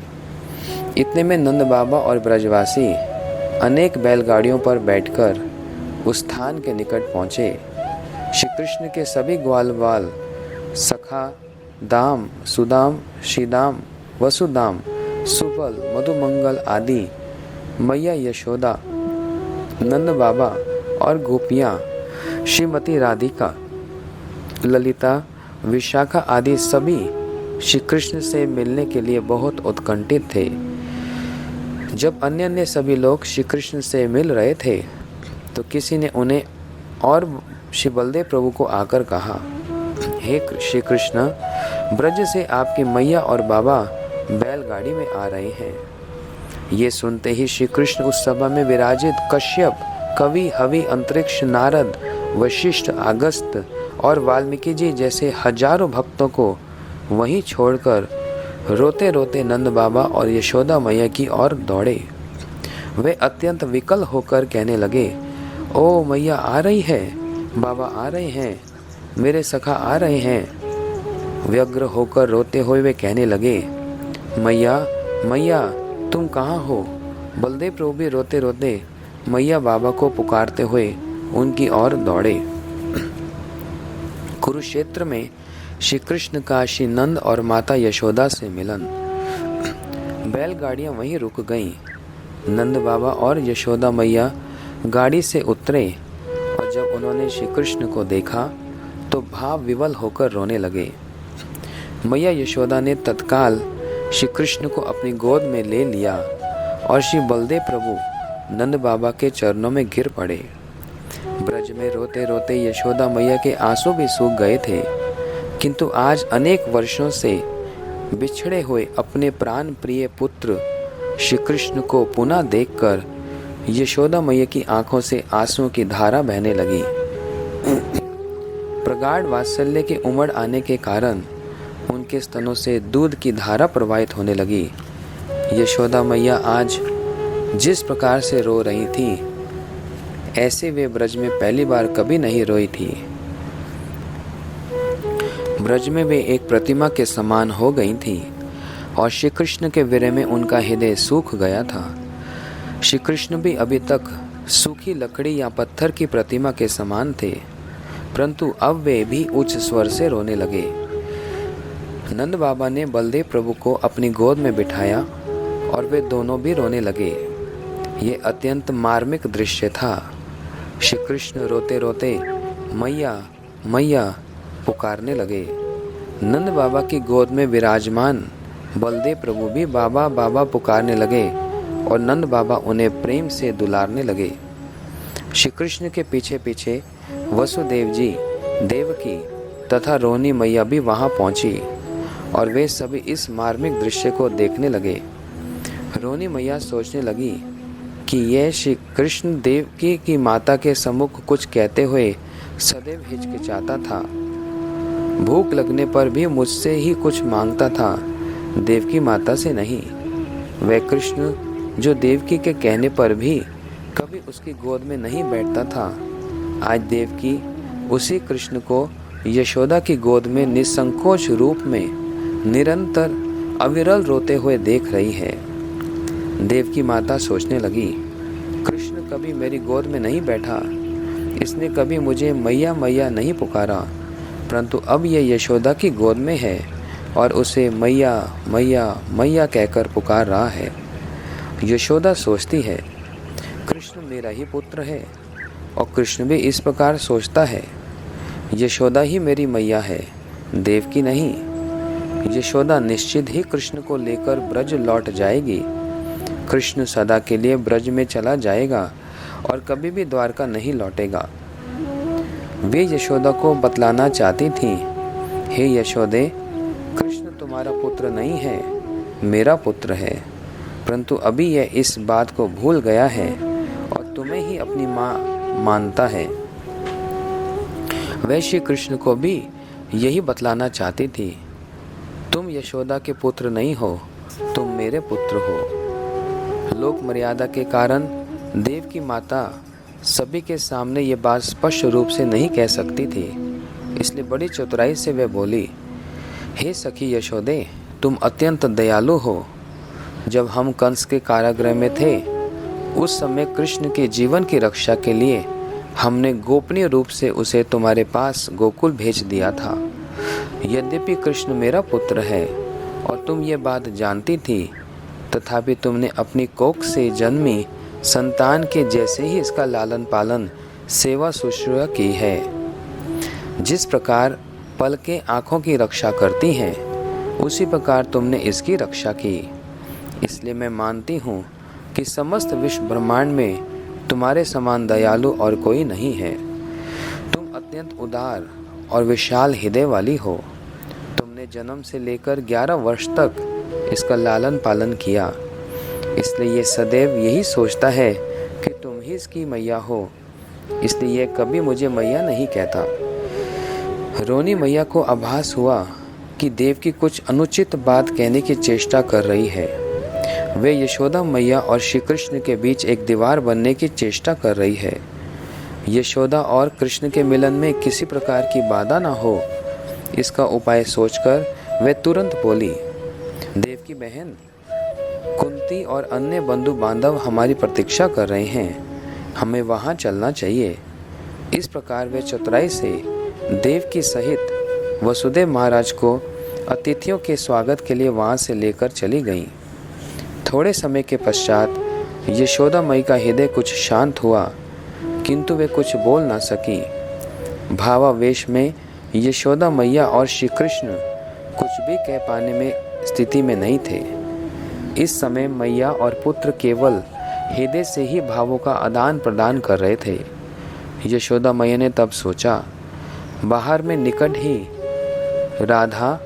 इतने में नंद बाबा और ब्रजवासी अनेक बैलगाड़ियों पर बैठकर उस स्थान के निकट पहुँचे। श्री कृष्ण के सभी ग्वाल बाल सखा दाम, सुदाम, श्रीदाम, वसुदाम, सुबल, मधुमंगल आदि, मैया यशोदा, नंद बाबा और गोपियाँ, श्रीमती राधिका, ललिता, विशाखा आदि सभी श्री कृष्ण से मिलने के लिए बहुत उत्कंठित थे। जब अन्य सभी लोग श्री कृष्ण से मिल रहे थे तो किसी ने उन्हें और श्री बलदेव प्रभु को आकर कहा, हे श्री कृष्ण, ब्रज से आपकी मैया और बाबा बैलगाड़ी में आ रहे हैं। ये सुनते ही श्री कृष्ण उस सभा में विराजित कश्यप, कवि, हवि, अंतरिक्ष, नारद, वशिष्ठ, अगस्त और वाल्मीकि जी जैसे हजारों भक्तों को वहीं छोड़कर रोते रोते नंद बाबा और यशोदा मैया की ओर दौड़े। वे अत्यंत विकल होकर कहने लगे, ओ मैया आ रही है, बाबा आ रहे हैं, मेरे सखा आ रहे हैं। व्यग्र होकर रोते हुए वे कहने लगे, मैया मैया तुम कहाँ हो? बलदेव प्रभु भी रोते रोते मैया बाबा को पुकारते हुए उनकी ओर दौड़े। कुरुक्षेत्र में श्री कृष्ण का श्री नंद और माता यशोदा से मिलन। बैलगाड़ियां वहीं रुक गईं। नंद बाबा और यशोदा मैया गाड़ी से उतरे और जब उन्होंने श्री कृष्ण को देखा तो भाव विवल होकर रोने लगे। मैया यशोदा ने तत्काल श्री कृष्ण को अपनी गोद में ले लिया और श्री बलदेव प्रभु नंद बाबा के चरणों में गिर पड़े। ब्रज में रोते रोते यशोदा मैया के आंसू भी सूख गए थे, किंतु आज अनेक वर्षों से बिछड़े हुए अपने प्राण प्रिय पुत्र श्री कृष्ण को पुनः देखकर यशोदा मैया की आंखों से आंसुओं की धारा बहने लगी। प्रगाढ़ वात्सल्य के उमड़ आने के कारण उनके स्तनों से दूध की धारा प्रवाहित होने लगी। यशोदा मैया आज जिस प्रकार से रो रही थी, ऐसे वे ब्रज में पहली बार कभी नहीं रोई थी। ब्रज में वे एक प्रतिमा के समान हो गई थी और श्री कृष्ण के विरह में उनका हृदय सूख गया था। श्री कृष्ण भी अभी तक सूखी लकड़ी या पत्थर की प्रतिमा के समान थे, परंतु अब वे भी उच्च स्वर से रोने लगे। नंद बाबा ने बलदेव प्रभु को अपनी गोद में बिठाया और वे दोनों भी रोने लगे। ये अत्यंत मार्मिक दृश्य था। श्री कृष्ण रोते रोते मैया मैया पुकारने लगे। नंद बाबा की गोद में विराजमान बलदेव प्रभु भी बाबा बाबा पुकारने लगे और नंद बाबा उन्हें प्रेम से दुलारने लगे। श्री कृष्ण के पीछे पीछे वसुदेव जी, देवकी तथा रोहिणी मैया भी वहां पहुंची और वे सभी इस मार्मिक दृश्य को देखने लगे। रोहिणी मैया सोचने लगी कि यह श्री कृष्ण देवकी की माता के सम्मुख कुछ कहते हुए सदैव हिचकिचाता था। भूख लगने पर भी मुझसे ही कुछ मांगता था, देवकी माता से नहीं। वह कृष्ण जो देवकी के कहने पर भी कभी उसकी गोद में नहीं बैठता था, आज देवकी उसी कृष्ण को यशोदा की गोद में निसंकोच रूप में निरंतर अविरल रोते हुए देख रही है। देवकी माता सोचने लगी, कृष्ण कभी मेरी गोद में नहीं बैठा, इसने कभी मुझे मैया मैया नहीं पुकारा, परंतु अब ये यशोदा की गोद में है और उसे मैया मैया मैया कहकर पुकार रहा है। यशोदा सोचती है, कृष्ण मेरा ही पुत्र है और कृष्ण भी इस प्रकार सोचता है। यशोदा ही मेरी मैया है, देवकी नहीं। यशोदा निश्चित ही कृष्ण को लेकर ब्रज लौट जाएगी। कृष्ण सदा के लिए ब्रज में चला जाएगा और कभी भी द्वारका नहीं लौटेगा। वे यशोदा को बतलाना चाहती थी, हे यशोदे, कृष्ण तुम्हारा पुत्र नहीं है, मेरा पुत्र है, परंतु अभी यह इस बात को भूल गया है और तुम्हें ही अपनी माँ मानता है। वह श्री कृष्ण को भी यही बतलाना चाहती थी, तुम यशोदा के पुत्र नहीं हो, तुम मेरे पुत्र हो। लोक मर्यादा के कारण देव की माता सभी के सामने ये बात स्पष्ट रूप से नहीं कह सकती थी, इसलिए बड़ी चतुराई से वह बोली, हे सखी यशोदे, तुम अत्यंत दयालु हो। जब हम कंस के कारागृह में थे, उस समय कृष्ण के जीवन की रक्षा के लिए हमने गोपनीय रूप से उसे तुम्हारे पास गोकुल भेज दिया था। यद्यपि कृष्ण मेरा पुत्र है और तुम ये बात जानती थी, तथापि तुमने अपनी कोख से जन्मी संतान के जैसे ही इसका लालन पालन, सेवा शुश्रूषा की है। जिस प्रकार पलकें आँखों की रक्षा करती हैं, उसी प्रकार तुमने इसकी रक्षा की। इसलिए मैं मानती हूँ कि समस्त विश्व ब्रह्मांड में तुम्हारे समान दयालु और कोई नहीं है। तुम अत्यंत उदार और विशाल हृदय वाली हो। तुमने जन्म से लेकर 11 वर्ष तक इसका लालन पालन किया, इसलिए ये सदैव यही सोचता है कि तुम ही इसकी मैया हो। इसलिए यह कभी मुझे मैया नहीं कहता। रोनी मैया को आभास हुआ कि देवकी कुछ अनुचित बात कहने की चेष्टा कर रही है। वे यशोदा मैया और श्री कृष्ण के बीच एक दीवार बनने की चेष्टा कर रही है। यशोदा और कृष्ण के मिलन में किसी प्रकार की बाधा न हो, इसका उपाय सोचकर वे तुरंत बोली, देवकी बहन, कुंती और अन्य बंधु बांधव हमारी प्रतीक्षा कर रहे हैं, हमें वहां चलना चाहिए। इस प्रकार वे चतुराई से देवकी सहित वसुदेव महाराज को अतिथियों के स्वागत के लिए वहां से लेकर चली गईं। थोड़े समय के पश्चात यशोदा मई का हृदय कुछ शांत हुआ, किंतु वे कुछ बोल ना सकी। भावावेश में यशोदा मैया और श्री कृष्ण कुछ भी कह पाने में स्थिति में नहीं थे। इस समय मैया और पुत्र केवल हृदय से ही भावों का आदान प्रदान कर रहे थे। यशोदा मैया ने तब सोचा, बाहर में निकट ही राधा,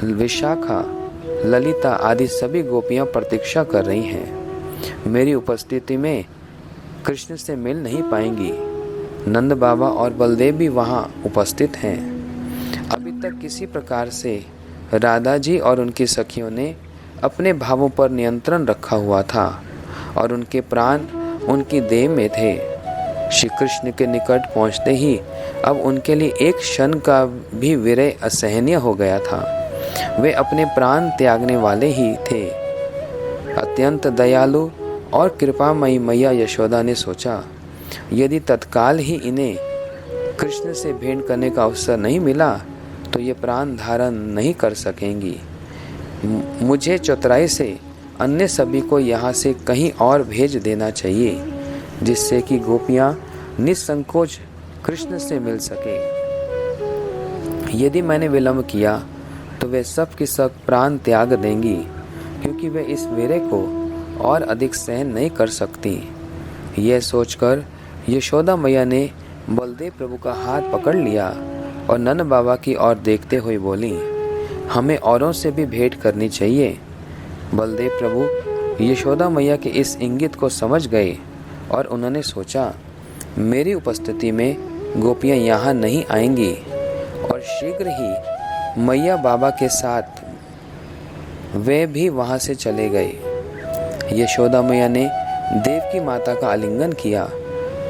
विशाखा, ललिता आदि सभी गोपियां प्रतीक्षा कर रही हैं। मेरी उपस्थिति में कृष्ण से मिल नहीं पाएंगी। नंद बाबा और बलदेव भी वहां उपस्थित हैं। अभी तक किसी प्रकार से राधा जी और उनकी सखियों ने अपने भावों पर नियंत्रण रखा हुआ था और उनके प्राण उनकी देह में थे। श्री कृष्ण के निकट पहुंचते ही अब उनके लिए एक क्षण का भी विरह असहनीय हो गया था। वे अपने प्राण त्यागने वाले ही थे। अत्यंत दयालु और कृपामयी मैया यशोदा ने सोचा, यदि तत्काल ही इन्हें कृष्ण से भेंट करने का अवसर नहीं मिला तो ये प्राण धारण नहीं कर सकेंगी। मुझे चतुराई से अन्य सभी को यहाँ से कहीं और भेज देना चाहिए, जिससे कि गोपियाँ निसंकोच कृष्ण से मिल सके। यदि मैंने विलंब किया तो वे सब की सब प्राण त्याग देंगी, क्योंकि वे इस विरह को और अधिक सहन नहीं कर सकती। यह सोचकर यशोदा मैया ने बलदेव प्रभु का हाथ पकड़ लिया और नंद बाबा की ओर देखते हुए बोली, हमें औरों से भी भेंट करनी चाहिए। बलदेव प्रभु यशोदा मैया के इस इंगित को समझ गए और उन्होंने सोचा, मेरी उपस्थिति में गोपियाँ यहाँ नहीं आएंगी, और शीघ्र ही मैया बाबा के साथ वे भी वहाँ से चले गए। यशोदा मैया ने देवकी माता का आलिंगन किया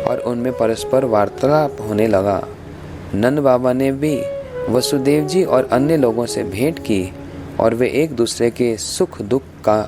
और उनमें परस्पर वार्तालाप होने लगा। नंद बाबा ने भी वसुदेव जी और अन्य लोगों से भेंट की और वे एक दूसरे के सुख दुख का